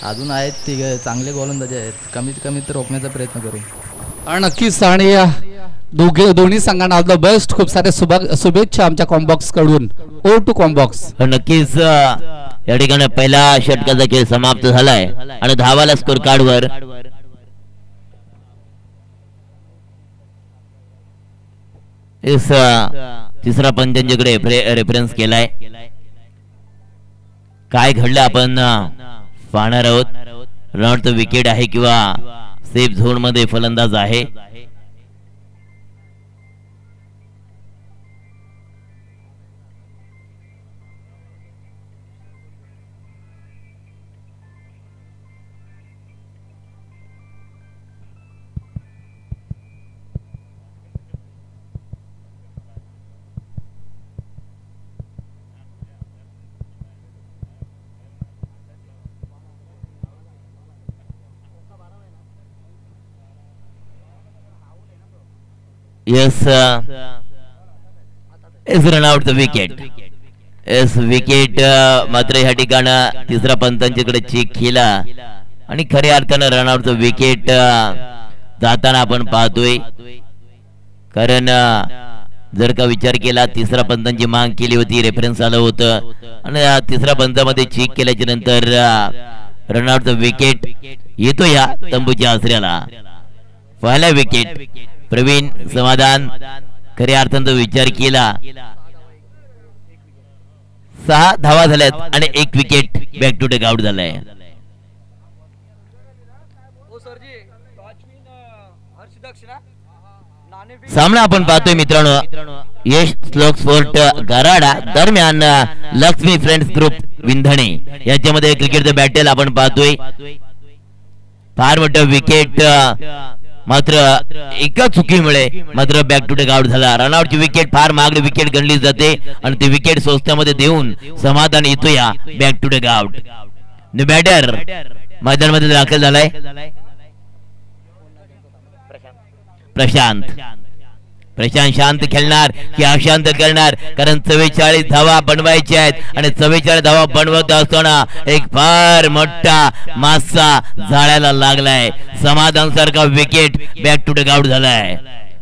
अजून आहेत तिघे चांगले गोलंदाज आहेत. कमीत कमी तर रोखण्याचा प्रयत्न करू. नक्कीच. आणि दोन्ही संघांना ऑल द बेस्ट, खूप सारे शुभेच्छा आमच्या कॉम्बॉक्स कडून. ओ टू कॉम्बॉक्स. नक्कीच या ठिकाणी पहिला षटकाचा खेळ समाप्त झालाय आणि धावाला स्कोर कार्डवर इस तिसरा पण त्यांच्याकडे रेफरन्स केलाय. काय घडलं आपण पाहणार आहोत. रनआउटचं विकेट आहे किंवा सेफ झोन मध्ये फलंदाज आहे. Yes, is run out the wicket. Yes, wicket मात्र ह्या ठिकाणी तिसरा पंतांच्याकडे चेक केला आणि खऱ्या अर्थानं रन आउट द विकेट जाताना आपण पाहतोय. कारण जर का विचार केला तिसरा पंतांची मांग केली होती, रेफरन्स आलं होतं आणि तिसरा पंतामध्ये चेक केल्याच्या नंतर रन आउट द विकेट येतो या तंबूच्या आसऱ्याला. पहिला विकेट प्रवीण समाधान खऱ्या अर्थानं विचार केला. 6 धावा झाल्यात आणि 1 wicket back to take out झालाय. सामना आपण पाहतोय मित्रांनो यश श्लोक स्पोर्ट गराडा दरम्यान लक्ष्मी फ्रेंड्स ग्रुप विंधणे याच्यामध्ये क्रिकेटचं बॅटल आपण पाहतोय. फार मोठं विकेट मात्र एका चुकीमुळे मात्र बॅक टू टेक आउट झाला. रनआउटची विकेट फार महागडी विकेट गणली जाते आणि ती विकेट स्वस्तामध्ये देऊन समाधान येतो या back to take out. New batter मैदानामध्ये दाखल झालाय प्रशांत. प्रशांत शांत खेळणार की अशांत करणार, कारण 44 धावा बनवायचे आहेत आणि 44 धावा बनवत असताना एक फार मोठा मासा जाळ्याला लागलाय. समाधान सारखा wicket back to take out झालाय.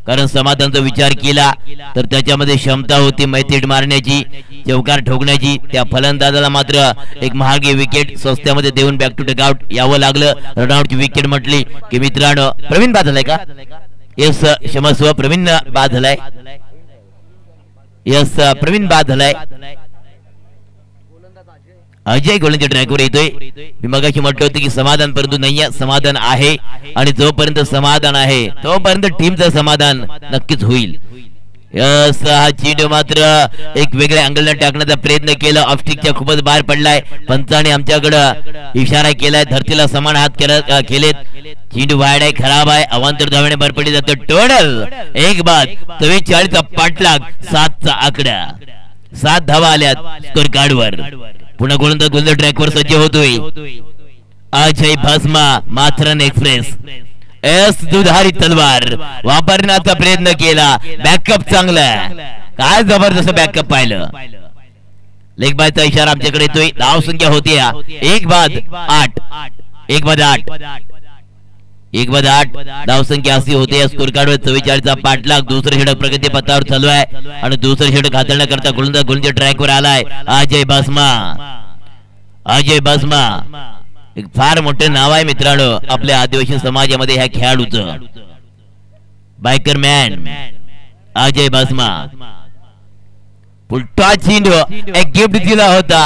कारण समाधानचा विचार केला तर त्याच्यामध्ये क्षमता होती मैत्रीट मारण्याची, चौकार ठोकण्याची. त्या फलंदाजाला मात्र एक महागी विकेट स्वस्त्यामध्ये देऊन बॅक टू टेक आउट यावं लागलं. रनआउटची विकेट म्हटली की मित्रांनो प्रवीण बाद झालाय का? यस क्षमस्व प्रवीण बाद झालाय. यस प्रवीण बाद झालाय. अजय गोलंदाज ट्रॅकवर येतोय. मी मगाशी म्हटलं होतं की समाधान परंतु नाहीये, समाधान आहे आणि जोपर्यंत समाधान आहे तोपर्यंत टीमचं समाधान नक्कीच होईल. यस हा चेंडू मात्र एक वेगळ्या अँगलने टाकण्याचा प्रयत्न केला. ऑफस्टिकच्या खूपच बाहेर पडलाय. पंचाने आमच्याकडे इशारा केलाय, धरतीला समान हात केलेत. चेंडू वाईड आहे, खराब आहे. अवांतर धावेने भर पडली जाते. टोटल एक बाद 44चा पाठलाग 7चा आकडा. 7 धावा आल्यात स्कोर कार्डवर. पुन्हा गोलंदाज ट्रॅकवर सज्ज होतोय. अजय भस्मा माथरन एक्सप्रेस एस दुधारी तलवार वापरण्याचा प्रयत्न केला. बॅकअप चांगला, काय जबरदस्त बॅकअप पाहिलं. लेग बायचा इशारा आमच्याकडे येतोय. धाव संख्या होती 1 बाद 8. 1 बाद 8. 1 बाद 8 धाव संख्या अशी होते. स्कोर कार्डवर 44चा पाठलाग. दुसरं षटक प्रगती पथावर चालू आहे आणि दुसरं षटक हाताळण्याकरता गोलंदाज ट्रॅकवर आलाय अजय भस्मा. अजय भस्मा एक फार मोठे नाव आहे मित्रांनो आपल्या आदिवासी समाजामध्ये ह्या खेळाडूचं. Biker man Ajay Bhasma. पुलटा चेंडू एक गिफ्ट दिला होता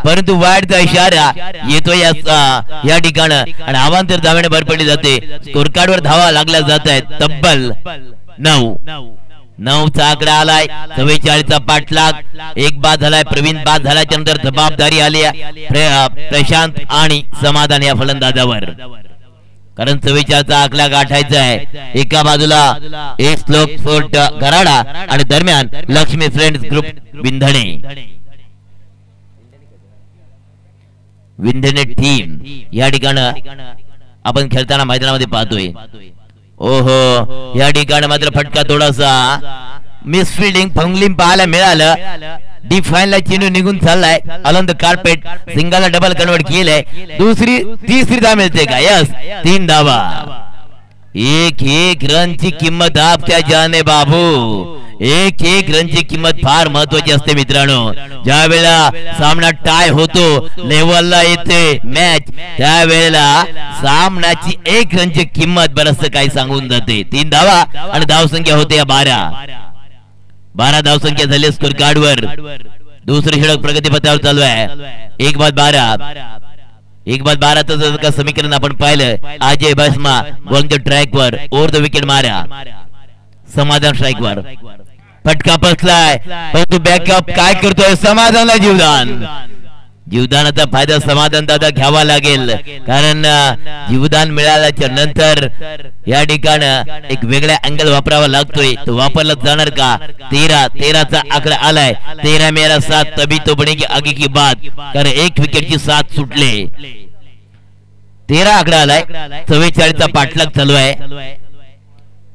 परंतु वाईटचा इशारा येतो या ठिकाणी आणि अवांतर धावेने भर पडली जाते. स्कोर कार्डवर धावा लागल्या जात आहेत तब्बल 9चा आकडा आलाय. 44चा पाठलाग. 1 बाद झालाय. प्रवीण बाद झाल्याच्या नंतर जबाबदारी आली प्रशांत आणि समाधान या फलंदाजावर. कारण 44चा आकडा गाठायचा आहे. एका बाजूला एक श्लोक स्पोर्ट गराडा आणि दरम्यान लक्ष्मी फ्रेंड्स ग्रुप विंधणे. विंधणे टीम या ठिकाणी आपण खेळताना मैदानामध्ये पाहतोय. ओहो या ठिकाणी मात्र फटका थोडासा मिसफिल्डिंग फंगलिंग पाहायला मिळालं. डिफाईन ला चेंडू निघून चाललाय. अलंद कार्पेट सिंगलला डबल कन्वर्ट केलंय. तिसरी धाव मिळते का? यस 3 धावा. 1 रनची किंमत आपल्या जाने बाबू. 1 रनची किंमत फार महत्वाची असते मित्रांनो. ज्या वेळेला सामना टाय होतो लेवलला येते मॅच त्यावेळेला सामन्याची 1 रनची किंमत बरंच काही सांगून जाते. 3 धावा आणि धाव संख्या होते 12. 12 धावसंख्या झाली स्कोर कार्डवर. दुसरे षटक प्रगतीपथावर चालू आहे. 1-12 जर का समीकरण आपण पाहिलं, अजय बसमा गोलंदाज ट्रॅकवर ओव्हर द विकेट मारा. समाधान स्ट्राईकवर फटका बसलाय, परंतु बॅकअप काय करतोय समाधानला जीवदानाचा फायदा समाधान दादा घ्यावा लागेल, कारण जीवदान मिळाल्याच्या नंतर या ठिकाणी एक वेगळा अँगल वापरावा लागतोय. तो वापरला जाणार का? 13चा आकडा आलाय. 13 मेरा 7 तभी तो बनेगी आगे की बात, कारण एक विकेटची 7 सुटले. 13 आकडा आलाय. 44चा पाठलाग चालू आहे.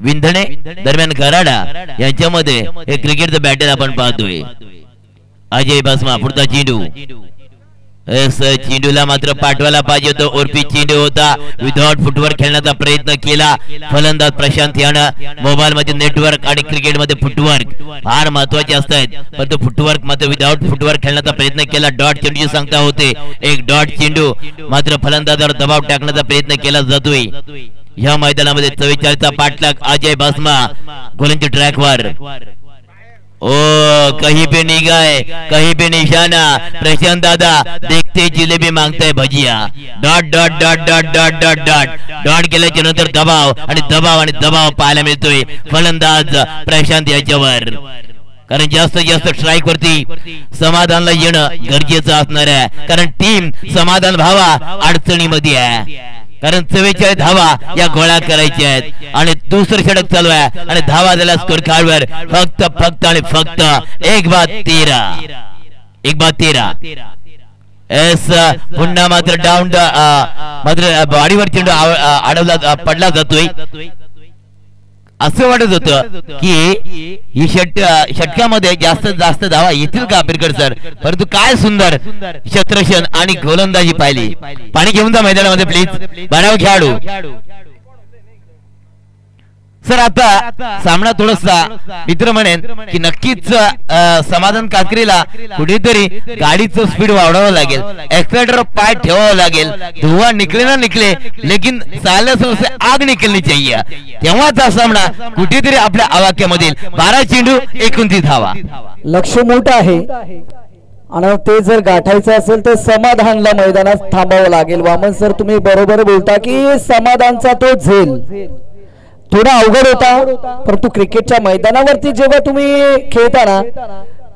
विंधणे दरम्यान कराडा यांच्यामध्ये हे क्रिकेटचं बॅटल आपण पाहतोय. अजय बसमा पुढचा चेंडू. चेंडूला मात्र पाठवायला पाहिजे होतं. ओरपी चेंडू होता. विदाउट फुटवर्क खेळण्याचा प्रयत्न केला फलंदाज प्रशांत यानं. मोबाईल मध्ये नेटवर्क आणि क्रिकेट मध्ये फुटवर्क फार महत्वाचे असतात, परंतु फुटवर्क मात्र विदाउट फुटवर्क खेळण्याचा प्रयत्न केला. डॉट चेंडूची सांगता होते. एक डॉट चेंडू मात्र फलंदाजावर दबाव टाकण्याचा प्रयत्न केला जातोय. या मैदानामध्ये 44चा पाठलाग अजय बसमा गोलंदाज ट्रॅकवर. ओ कहीं पे निगाह कहीं पे निशाना. प्रशांत दादा देखते जिलेबी मागताय भजिया. Dot dot dot dot dot dot dot dot केल्याच्या नंतर दबाव आणि दबाव आणि दबाव पाहायला मिळतोय फलंदाज प्रशांत याच्यावर, कारण जास्तीत जास्त स्ट्राईक वरती समाधानला येणं गरजेचं असणार आहे, कारण टीम समाधान व्हावा अडचणीमध्ये आहे. कारण 44 धावा या गोळा करायच्या आहेत आणि दुसरं षटक चालू आहे आणि धावा झाला स्कोर कार्डवर फक्त आणि फक्त 1-13. एस पुन्हा मात्र डाऊन मात्र बॉडीवर चेंडू अडवला पडला जातोय. असं वाटत होतं की ही षटकामध्ये जास्त धावा येतील का बिरकर सर, परंतु काय सुंदर क्षेत्ररक्षण आणि गोलंदाजी पाहिली. पाणी घेऊन जा मैदानामध्ये प्लीज. बाणावर खेळाडू सर. आता सामना थोडासा मित्र म्हणेन की नक्कीच समाधान कातकरीला कुठेतरी गाडीचं स्पीड वाढवावं लागेल, एक्सेलेटर पाय ठेवावं लागेल. धुवा निकले ना निकले लेकिन साले से आग निकलनी चाहिए. तेव्हाच हा सामना कुठेतरी आपल्या आवाक्यामधील 12 चेंडू 29 धावा. लक्ष मोठं आहे आणि ते जर गाठायचं असेल तर समाधानला मैदानात थांबावं लागेल. वामन सर तुम्ही बरोबर बोलता की समाधानचा तो झेल थोडा अवघड होता, परंतु क्रिकेटच्या मैदानावरती जेव्हा तुम्ही खेळताना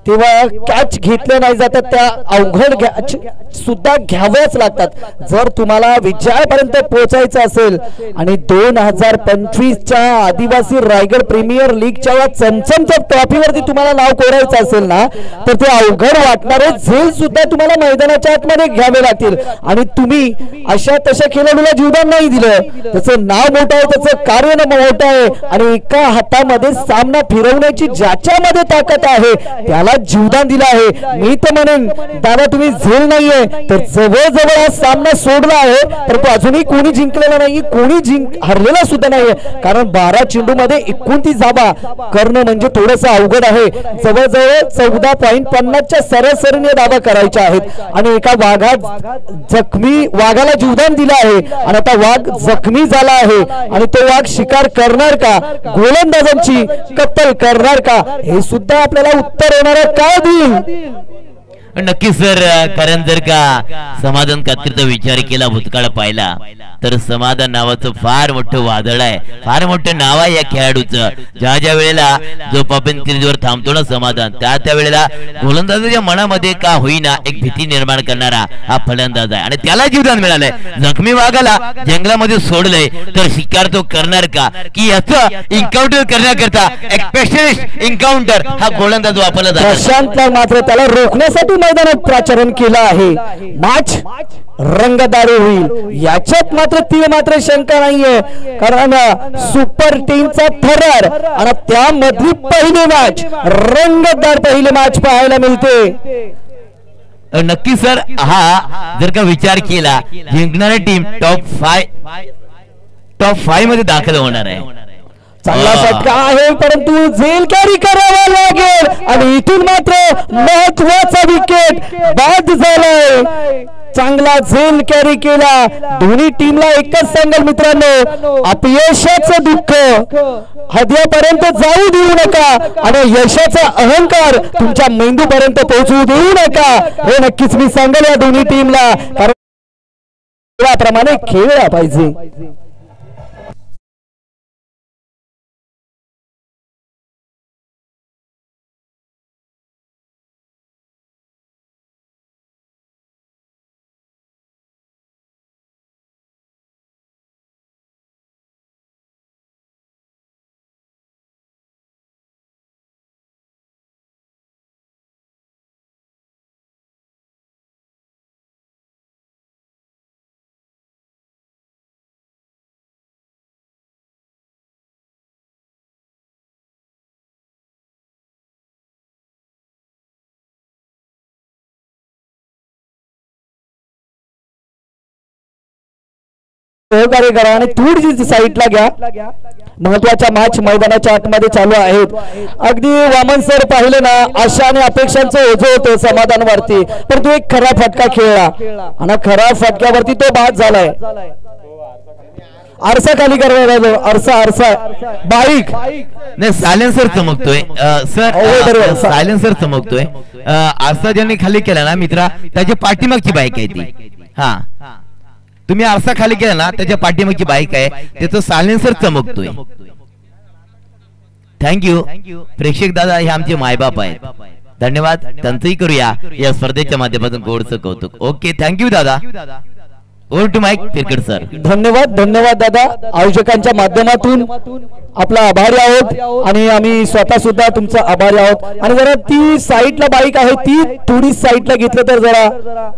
तेव्हा कॅच घेतले नाही जातात, त्या अवघड कॅच सुद्धा घ्याव्याच लागतात जर तुम्हाला विजयापर्यंत पोहोचायचं असेल. आणि 2025च्या आदिवासी रायगड प्रीमियर लीगच्या चमचमच्या ट्रॉफीवरती तुम्हाला नाव कोरायचं असेल ना, तर ते अवघड वाटणारे झेल सुद्धा तुम्हाला मैदानाच्या आतमध्ये घ्यावे लागतील. आणि तुम्ही अशा तशा खेळाडूला जीवदान नाही दिलं, त्याचं नाव मोठं आहे, त्याचं कार्य मोठं आहे आणि एका हातामध्ये सामना फिरवण्याची ज्याच्यामध्ये ताकद आहे त्याला जीवदान दिलं आहे. मी तर म्हणेन दादा तुम्ही झेल नाहीये तर जवळजवळ हा सामना सोडला आहे, परंतु अजूनही कोणी जिंकलेला नाही, कोणी हरलेला सुद्धा नाहीये. कारण 12 चेंडू मध्ये 29 धावा करणं म्हणजे थोडस अवघड आहे. जवळजवळ 14.50च्या सरासरीने धावा करायच्या आहेत आणि एका वाघाला जीवदान दिलं आहे आणि आता वाघ जखमी झाला आहे आणि तो वाघ शिकार करणार का, गोलंदाजांची कत्तल करणार का, हे सुद्धा आपल्याला उत्तर होणार काय देईल. नक्की सर, कारण जर का समाधान कातकरीचा विचार केला, भूतकाळ पाहिला तर समाधान नावाचं फार मोठं वादळ आहे, फार मोठं नाव आहे या खेळाडूचं. ज्या वेळेला जो पपन क्रीजवर थांबतो ना समाधान, त्या वेळेला गोलंदाजाच्या मनामध्ये का होईना एक भीती निर्माण करणारा हा फलंदाज आहे आणि त्याला जीवदान मिळालंय. जखमी वाघाला जंगलामध्ये सोडलंय तर शिकार तो करणार का, की याचं एन्काउंटर करण्याकरता एक स्पेशलिस्ट एन्काउंटर हा गोलंदाज वापरला जातो. प्रशांतला मात्र त्याला रोखण्यासाठी मैदानात प्राचारण केलं आहे. मॅच रंगतदार होईल याच्यात मात्र शंका नाहीये, कारण सुपर टीमचा थरार आणि त्यामधली पहिली मॅच रंगतदार पहिली मॅच पाहायला मिळते. नक्की सर, हा जर का विचार केला जिंकणारी टीम टॉप 5 मध्ये दाखल होणार आहे. चांगला फटका आहे परंतु झेल कॅरी करावा लागेल आणि इथून मात्र महत्वाचा विकेट बाद झालाय. चांगला झेल कॅरी केला. दोन्ही टीमला एकच सांगाल मित्रांनो, अपयशाचं दुःख हृदयापर्यंत जाऊ देऊ नका आणि यशाचा अहंकार तुमच्या मेंदूपर्यंत पोहोचू देऊ नका. हे नक्कीच मी सांगेल या दोन्ही टीमला, कारण त्याप्रमाणे खेळला पाहिजे. सहकार्य करा आणि थोडीशी साईडला घ्या. महत्वाच्या मॅच मैदानाच्या आतमध्ये चालू आहेत. अगदी वामन सर पाहिले ना, आशा आणि अपेक्षांचं ओझं होतं समाधानवरती, पण तो एक खरा फटका खेळला आणि खरा फटक्यावरती तो बाद झालाय. आरसा खाली करणार, आरसा बाईक नाही, सायलेन्सर चमकतोय सर, सायलेन्सर चमकतोय. आरसा ज्यांनी खाली केला ना मित्रा, त्याची पाठीमागची बाईक आहे ती. हा, तुम्ही आरसा खाली केला ना, त्याच्या पाठीमागची बाईक आहे, त्याचं सायलेन्सर चमकतोय. थँक्यू प्रेक्षक दादा, हे आमचे मायबाप आहेत. धन्यवाद, त्यांचंही करूया या स्पर्धेच्या माध्यमातून गोडचं कौतुक. ओके, थँक्यू दादा. Over to mike Tirkad sir. धन्यवाद दादा. आयोजकांच्या माध्यमातून आपला आभारी आहोत आणि आम्ही स्वतः सुद्धा तुमचा आभारी आहोत. आणि जरा ती साईडला बाईक आहे, ती थोडी साईडला घेतलं तर जरा.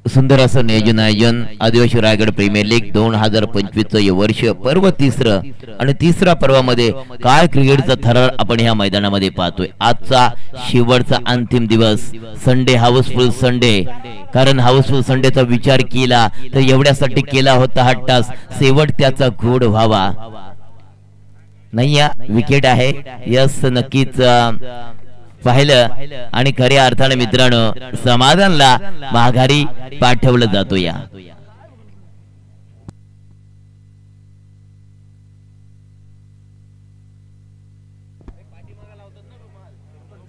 सुंदर असं नियोजन आयोजन आदिवासी रायगड प्रीमियर लीग 2025 वर्ष पर्व तिसरं आणि तिसऱ्या पर्वामध्ये काय क्रिकेटचा थरार आपण ह्या मैदानामध्ये पाहतोय. आजचा शेवटचा अंतिम दिवस, संडे हाऊसफुल संडे. कारण हाऊसफुल संडेचा विचार केला तर एवढ्यासाठी केला होता हा टास्क, शेवट त्याचा गोड व्हावा. नाही, या विकेट आहे, यस नक्कीच पाहिलं आणि खऱ्या अर्थाने मित्रांनो समाधानला माघारी पाठवलं जातो. या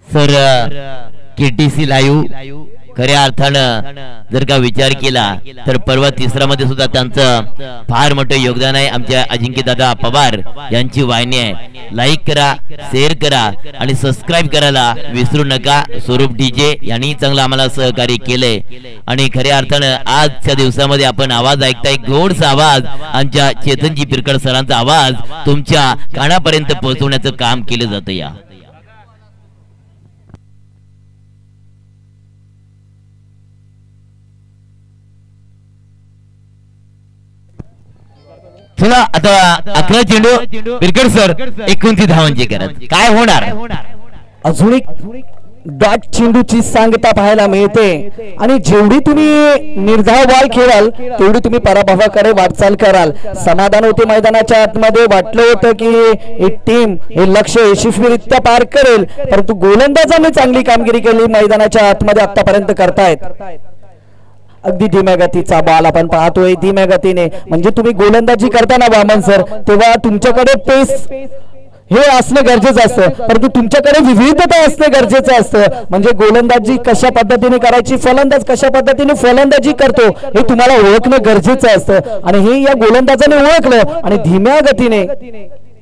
सर केटीसी लाईव्ह खऱ्या अर्थानं जर का विचार केला तर पर्व तिसरा मध्ये सुद्धा त्यांचं फार मोठं योगदान आहे. आमच्या अजिंक्य दादा पवार यांची वाहिनी आहे. लाईक करा, शेअर करा आणि सबस्क्राईब करायला विसरू नका. स्वरूप डीजे यांनी चांगलं आम्हाला सहकार्य केलंय आणि खऱ्या अर्थानं आजच्या दिवसामध्ये आपण आवाज ऐकताय, गोडचा आवाज, आमच्या चेतनजी पिरकड सरांचा आवाज तुमच्या कानापर्यंत पोहोचवण्याचं काम केलं जातं. या चला आता 11 चेंडू पिरकड सर 29 धावांची करत काय होणार. अजून एक डॉट चेंडूची सांगता पाहायला मिळते आणि जेवढी तुम्ही निर्धाव बॉल खेळाल तेवढी तुम्ही पराभवाकडे वाटचाल कराल. समाधान होते मैदानाच्या आतमध्ये. वाटलं होतं की एक टीम हे लक्ष्य यशस्वीरित्या पार करेल, परंतु गोलंदाजांनी चांगली कामगिरी केली मैदानाच्या आतमध्ये आतापर्यंत करतायत. अगदी धीम्या गतीचा बॉल आपण पाहतोय, धीम्या गतीने. म्हणजे तुम्ही गोलंदाजी करताना वामन सर, तेव्हा तुमच्याकडे पेस हे असणं गरजेचं असतं, परंतु तुमच्याकडे विविधता असणं गरजेचं असतं. म्हणजे गोलंदाजी कशा पद्धतीने करायची, फलंदाज कशा पद्धतीने फलंदाजी करतो हे तुम्हाला ओळखणं गरजेचं असतं आणि हे या गोलंदाजाने ओळखलं आणि धीम्या गतीने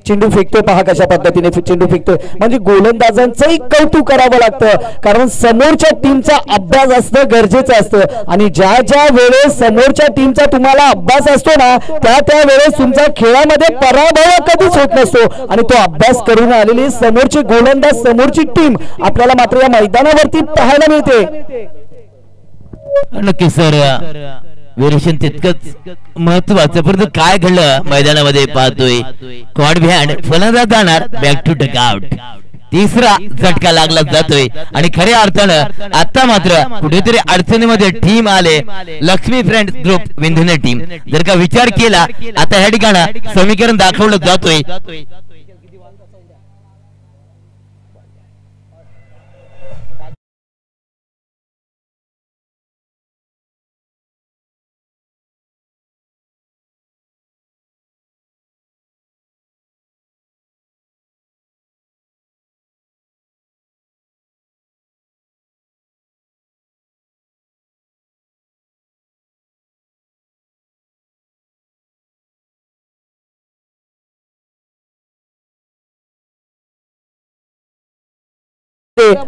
चेंडू फेकतोय. पहा कशा पद्धतीने चेंडू फेकतोय. म्हणजे गोलंदाजांचंही कौतुक करावं लागतं, कारण समोरच्या टीमचा अभ्यास असणं गरजेचं असतं आणि ज्या ज्या वेळेस समोरच्या टीमचा तुम्हाला अभ्यास असतो ना, त्या वेळेस तुमचा खेळामध्ये पराभव कधीच होत नसतो आणि तो अभ्यास करून आलेली समोरची गोलंदाज, समोरची टीम आपल्याला मात्र या मैदानावरती पाहायला मिळते. नक्की सर, विरेशन तितकंच महत्वाचं, परंतु काय घडलं मैदानामध्ये पाहतोय कॉड बिहाइंड फलंदाज जाणार बॅक टू डगआउट. तिसरा झटका लागला जातोय आणि खऱ्या अर्थानं आता मात्र कुठेतरी अडचणीमध्ये टीम आले लक्ष्मी फ्रेंड्स ग्रुप विंधने टीम. जर का विचार केला आता ह्या ठिकाणी समीकरण दाखवलं जातोय.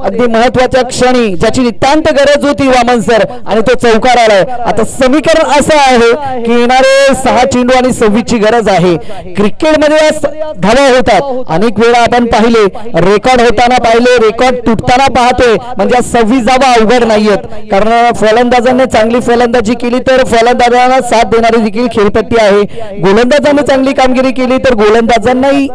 अगदी महत्वाच्या क्षणी ज्याची नितांत गरज होती वामन सर आणि तो चौकार आलाय. आता समीकरण असं आहे की येणारे 6 चेंडू आणि 26 ची गरज आहे. क्रिकेटमध्ये धावा होतात अनेक वेळा आपण पाहिले, रेकॉर्ड होताना पाहिले, रेकॉर्ड तुटताना पाहतोय. म्हणजे 26 धावा अवघड नाहीयेत, कारण फलंदाजांनी चांगली फलंदाजी केली तर फलंदाजांना साथ देणारी देखील खेळपट्टी आहे. गोलंदाजांनी चांगली कामगिरी केली तर गोलंदाजांनाही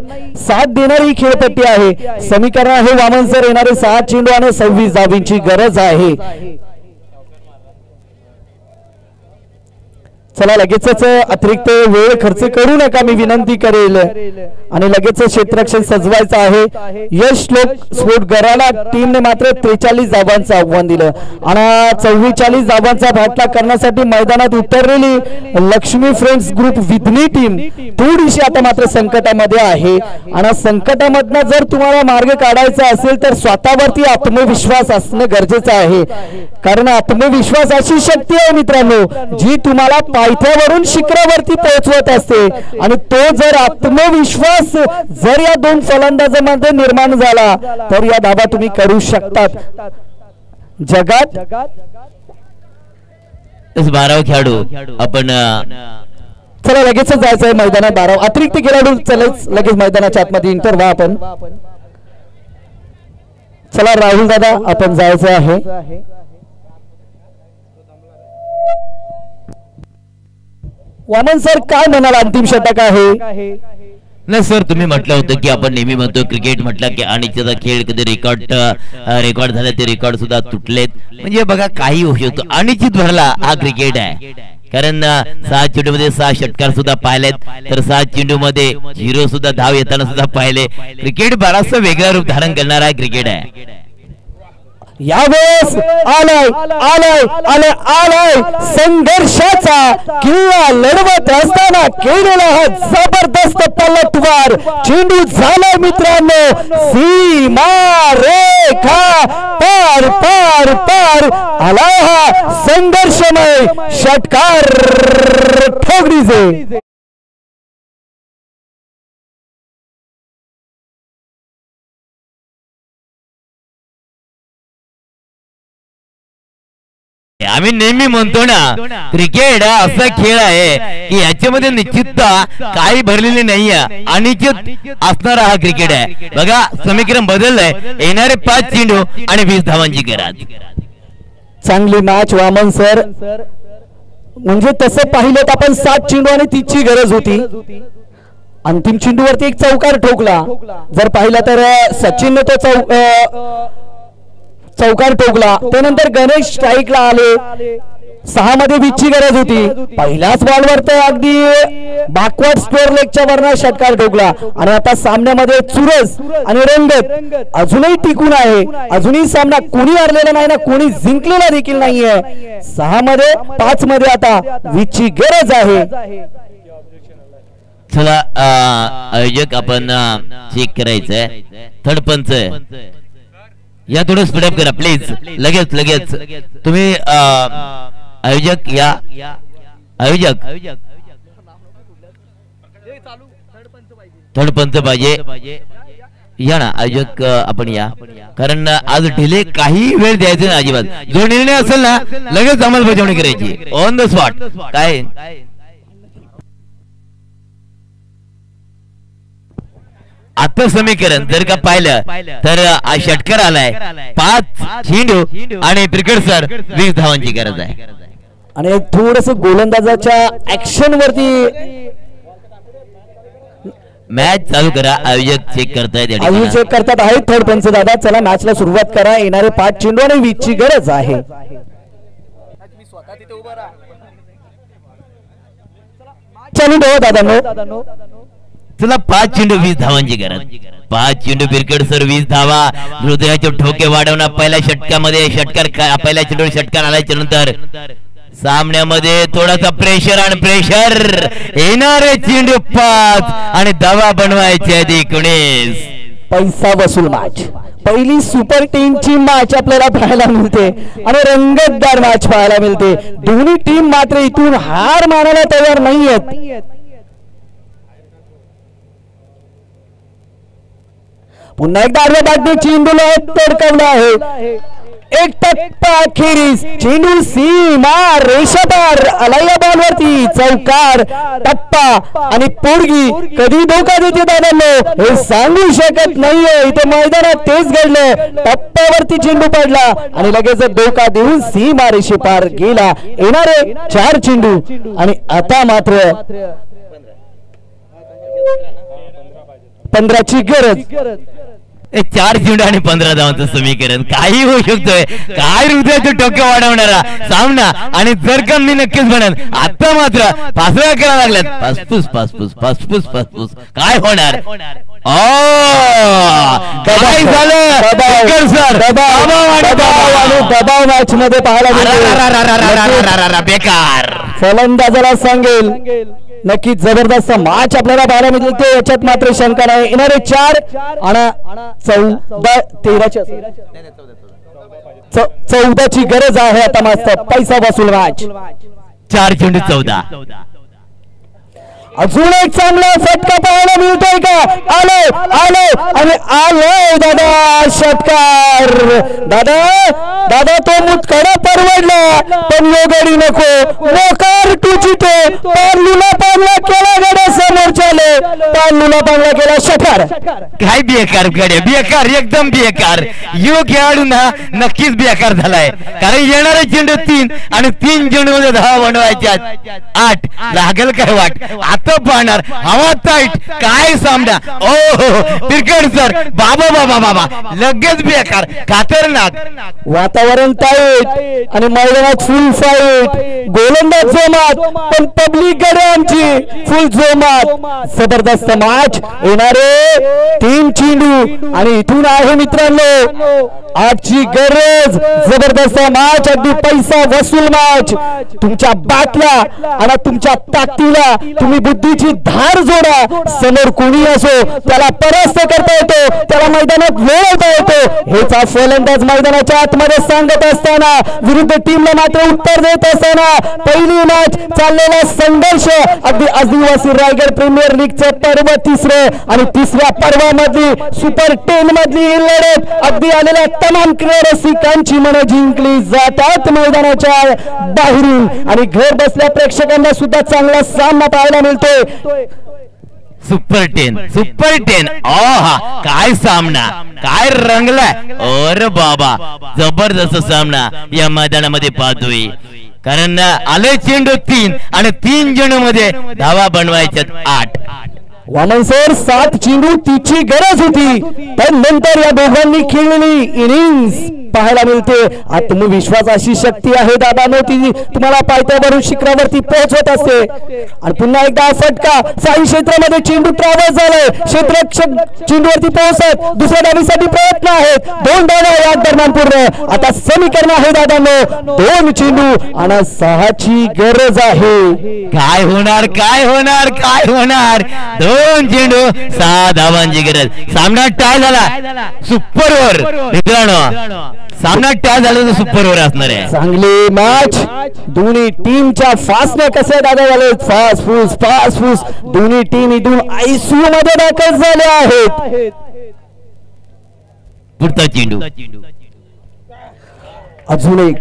साथ देणारी खेळपट्टी आहे. समीकरण हे वामन सर येणारे 6 चेंडू आणि 26 धावांची गरज आहे. चला लगेचच अतिरिक्त वेळ खर्च करू नका मी विनंती करेल आणि लगेच क्षेत्ररक्षण सजवायचं आहे. यश श्लोक स्पोर्ट गराडा टीमने मात्र 43 धावांचं आव्हान दिलं आणि 44 धावांचा पाठलाग करण्यासाठी मैदानात उतरलेली लक्ष्मी फ्रेंड्स ग्रुप विधनी टीम थोडीशी आता मात्र संकटामध्ये आहे. आणि संकटामधनं जर तुम्हाला मार्ग काढायचा असेल तर स्वतःवरती आत्मविश्वास असणं गरजेचं आहे, कारण आत्मविश्वास अशी शक्ती आहे मित्रांनो जी तुम्हाला पायथ्यावरून शिखरावरती पोहोचवत असते. आणि तो जर आत्मविश्वास जर या 2 फलंदाजांमध्ये निर्माण झाला तर या धावा तुम्ही करू शकतात. जगात 12 खेळाडू आपण चला लगेच जायचंय मैदानात. 12 अतिरिक्त खेळाडू लगेच मैदानाच्या आतमध्ये इंटर व्हा आपण. चला राहुल दादा आपण जायचं आहे. वामन सर काय म्हणाल अंतिम षटक आहे? नाही सर, तुम्ही म्हटलं होतं की आपण नेहमी म्हणतो क्रिकेट म्हटलं की अनिश्चितचा खेळ, कधी रेकॉर्ड झाले ते रेकॉर्ड सुद्धा तुटलेत. म्हणजे बघा काही होऊ शकतो, अनिश्चित भरला हा क्रिकेट आहे. कारण 6 चेंडू मध्ये 6 षटकार सुद्धा पाहिलेत, तर 6 चेंडू मध्ये 0 सुद्धा धाव येताना सुद्धा पाहिले. क्रिकेट बराचस वेगळं रूप धारण करणारा हा क्रिकेट आहे. यावेळेस आलाय आलाय आलाय आलाय संघर्षाचा किल्ला लढवत असताना केलेला हा जबरदस्त पलटवार. चेंडू झालाय मित्रांनो सीमा रेखा पार पार पार. आलाय हा संघर्षमय षटकार ठोगडीचे. आम्ही नेहमी म्हणतो ना क्रिकेट हा असा खेळ आहे की याच्यामध्ये निश्चितता काही भरलेली नाहीये, अनिश्चित असणारा हा क्रिकेट आहे. बघा समीकरण बदललंय, येणारे 5 चेंडू आणि 20 धावांची गरज. चांगली मॅच वामन सर. म्हणजे तसं पाहिलं तर आपण 7 चेंडू आणि 30 ची गरज होती. अंतिम चेंडूवरती एक चौकार ठोकला. जर पाहिलं तर सचिनने तो चौकार ठोकला. त्यानंतर गणेश स्ट्राईकला आले. 6 मध्ये 20 ची गरज होती. पहिल्याच बॉलवर तर अगदी बॅकवर्ड स्टोर लेगच्या वरनं षटकार ठोकला. आणि आता सामन्यामध्ये चुरस आणि रंगत अजूनही टिकून आहे. अजूनही सामना कोणी हरलेला नाही ना कोणी जिंकलेला देखील नाहीये. 6 मध्ये 5 मध्ये आता 20 ची गरज आहे. चला आयोजक आपण चेक करायचंय. थर्ड पंच या थोडं स्पीडअप करा प्लीज. लगेच तुम्ही आयोजक या. आयोजक थर्ड पंच पाहिजे या ना. आयोजक आपण या, कारण आज डिले काही वेळ द्यायचं नाही अजिबात. जो निर्णय असेल ना लगेच अंमलबजावणी करायची ऑन द स्पॉट. काय आता समीकरण जर का पाहिलं तर षटकार आलाय, 5 चेंडू आणि क्रिकेट सर 20 धावांची गरज आहे. आणि एक थोडस गोलंदाजाच्या ऍक्शन वरती मॅच चालू करा. आयोजक चेक करतायत. चेक करतात आहेत थर्ड पंच दादा. चला मॅचला सुरुवात करा. येणारे 5 चेंडू आणि 20 ची गरज आहे. चालू ठेवा दादा. चला 5 चेंडू 20 धावांची गरज. 5 चेंडू क्रिकेट सर 20 धावा. हृदयाचे ठोके वाढवणार पहिल्या षटकामध्ये. पहिल्या चेंडूवर षटकार आल्याच्या नंतर सामन्यामध्ये थोडासा प्रेशर आणि प्रेशर. येणारे चेंडू 5 आणि धावा बनवायचे 19. पैसा वसूल मॅच. पहिली सुपर 10 ची मॅच आपल्याला पाहायला मिळते आणि रंगतदार मॅच पाहायला मिळते. दोन्ही टीम मात्र इथून हार मानायला तयार नाहीयेत. पुन्हा एकदा आडव्या बाजूने चेंडूला तडकवला आहे. एक टप्पा अखेरीस चेंडू सीमा रेषापार आलाया बॉलवरती. चौकार टप्पा आणि पोडगी कधी धोका देते दादांनो हे सांगू शकत नाहीये. इथे मैदानात तेच घडलं. टप्प्यावरती चेंडू पडला आणि लगेच धोका देऊन सीमा रेषेपार गेला. येणारे 4 चेंडू आणि आता मात्र 15 ची गरज. 4 चेंडू आणि 15 धावांचं समीकरण. काही होऊ शकतोय. काय हृदयाचे ठोके वाढवणारा सामना. आणि जर का मी नक्कीच म्हणेन आता मात्र पासव्या करायला लागल्यात. पासपूस पासपूस पासपूस पासपूस. काय होणार. काय झालं दबाव मॅच मध्ये पाहायला बेकार. फलंदाजाला सांगेल नक्की जबरदस्त मॅच आपल्याला पाहायला मिळते. याच्यात मात्र शंका नाही. येणारे 4 आणि 14 13 ची गरज आहे आता. मस्त पैसा वसूल मॅच. 4 चेंडू 14. अजून एक चांगला फटका पाहायला मिळतोय का. आलोय आलोय दादा. षटकार दादा तो मुतखडा परवडला पण योगडी नको. मोकार टुचितो पारलुला पांगला केला गड्या समोरच्याले. पारलुला पांगला केला षटकार. काय बेकार गड्या. बेकार एकदम बेकार. यो खेळाडूंना नक्कीच बेकार झालाय. कारण येणारे चेंडू 3 आणि 3 चेंडू मध्ये 10 बनवायच्या 8 लागेल काय वाट. आता पाहणार हवा टाईट. काय सामना. ओ क्रिकेट सर बाबा बाबा बाबा लगेच बेकार खतरनाक. वातावरण टाईट आणि मैदानात फुल फाईट. गोलंदाज जोमात पण पब्लिक कडे आमची फुल जोमात. जबरदस्त मॅच. येणारे 3 चेंडू आणि इथून आहे मित्रांनो 8 ची गरज. जबरदस्त मॅच. अगदी पैसा वसूल मॅच. तुमच्या बॅटला आणि तुमच्या ताकदीला तुम्ही बुद्धीची धार जोडा. समोर कोणी असो त्याला परास्त करता येतो. त्याला मैदानात लोळवता येतो. हेचा फलंदाज मैदानाच्या आतमध्ये सांगत असताना विरुद्ध टीमला मात्र उत्तर देत असताना पहिली मॅच चाललेला संघर्ष अगदी आदिवासी रायगड प्रीमियर लीगचं पर्व 3रं आणि 3ऱ्या पर्वामधली सुपर 10 मधली ही लढत अगदी आलेल्या तमाम क्रीडा रसिकांची मन जिंकली जातात मैदानाच्या बाहेरून. आणि घर बसल्या प्रेक्षकांना सुद्धा चांगला सामना पाहायला मिळतोय. सुपर 10 आहा काय सामना. काय रंगलाय. अरे बाबा जबरदस्त सामना या मैदानामध्ये पाहतोय. कारण आले चेंडू 3 आणि 3 चेंडू मध्ये धावा बनवायच्यात 8. वामन सर 7 चेंडू तिची गरज होती पण नंतर या दोघांनी खेळलेली इनिंग्स पाहायला मिळते. आत्मविश्वास अशी शक्ती आहे दादानो ती तुम्हाला पायथ्यावरून शिखरावरती पोहोचवत असते. आणि पुन्हा एकदा फटका. साई क्षेत्रामध्ये चेंडू ट्रॅव्हल्स झालाय. क्षेत्ररक्षक चेंडूवरती पोहोचत. दुसऱ्या धावीसाठी प्रयत्न आहेत. 2 धावा या दरम्यान पूर्ण. आता समीकरण आहे दादानो 2 चेंडू आणि 6 ची गरज आहे. काय होणार काय होणार काय होणार. 2 चेंडू 6 धावांची गरज. सामना टाय झाला. सुपर ओव्हर मित्रांनो. सामना टाय झाला तर सुपर ओव्हर असणार आहे. चांगली मॅच. दोन्ही टीमच्या फासण्या कशा दादा झाले. फास्ट फूस दोन्ही टीम इथून आयसीयू मध्ये दाखल झाले आहेत. पुढचा चेंडू अजून एक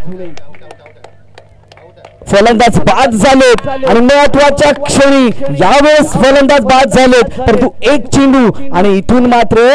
फलंदाज बाद झालेत आणि महत्वाच्या क्षणी यावेळेस फलंदाज बाद झालेत, परंतु एक चेंडू आणि इथून मात्र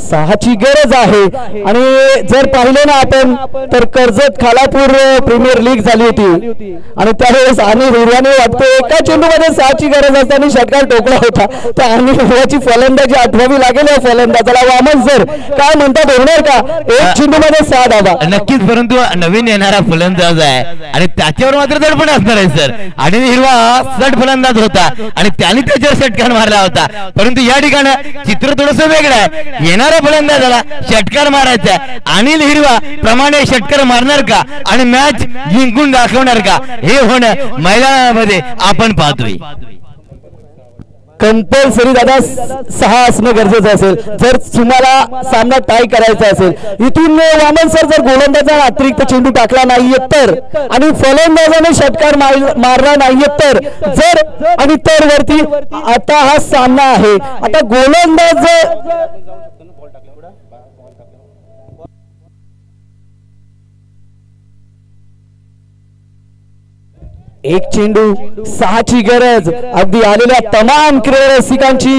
6ची गरज आहे. आणि जर पाहिलं ना आपण तर कर्जत खालापूर प्रीमियर लीग झाली होती आणि त्यावेळेस अनिल हिरवाने वाटतं एका चेंडूमध्ये 6ची गरज असताना षटकार टोकला होता. त्या अनिल हिरवाची फलंदाजी आठवावी लागेल या फलंदाजाला. वामन सर काय म्हणतात, होणार का एक चेंडूमध्ये 6 धावा? नक्कीच, परंतु नवीन येणारा फलंदाज आहे आणि त्याच्यावर मात्र दडपण असणार आहे सर. अनिल हिरवा सट फलंदाज होता आणि त्याने त्याच्यावर षटकार मारला होता, परंतु या ठिकाणी चित्र थोडंसं वेगळं आहे. येणाऱ्या फलंदाजाला षटकार मारायचा आहे, अनिल हिरवा प्रमाणे षटकार मारणार का आणि मॅच जिंकून दाखवणार का हे होणं मैदानामध्ये आपण पाहतोय. कंपल्सरी दादा 6 असणं गरजेचं असेल जर तुम्हाला सामना टाय करायचा असेल. इथून वामन सर जर गोलंदाजाने अतिरिक्त चेंडू टाकला नाहीये तर आणि फलंदाजाने षटकार मारला नाहीये तर जर आणि तर वरती आता हा सामना आहे. आता गोलंदाज एक चेंडू 6ची गरज. अगदी आलेल्या तमाम क्रीडा रसिकांची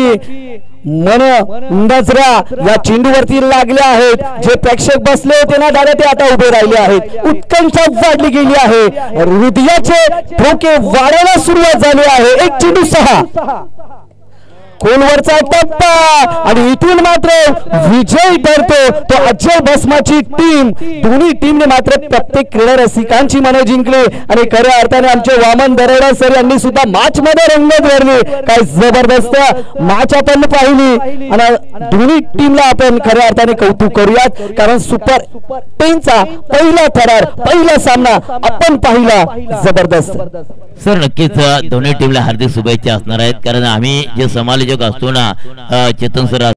मन नजरा या चेंडूवरती लागल्या आहेत. जे प्रेक्षक बसले होते ना दादा ते आता उभे राहिले आहेत. उत्कंठा वाढली गेली आहे, हृदयाचे ठोके वाढायला सुरुवात झाली आहे. एक चेंडू 6 खोलवरचा टप्पा आणि इथून मात्र विजय ठरतो तो अजय भस्माची टीम. दोन्ही टीमने मात्र प्रत्येक क्रीडा रसिकांची मनं जिंकली आणि खऱ्या अर्थाने आमचे वामन दरेडा सर यांनी सुद्धा मॅच मध्ये रंगत भरली. काय जबरदस्त मॅच आपण पाहिली आणि दोन्ही टीमला आपण खऱ्या अर्थाने कौतुक करूयात, कारण सुपर 10चा पहिला थरार पहिला सामना आपण पाहिला. जबरदस्त सर. नक्कीच दोन्ही टीमला हार्दिक शुभेच्छा असणार आहेत, कारण आम्ही जे समालोचक असतो ना चेतन सर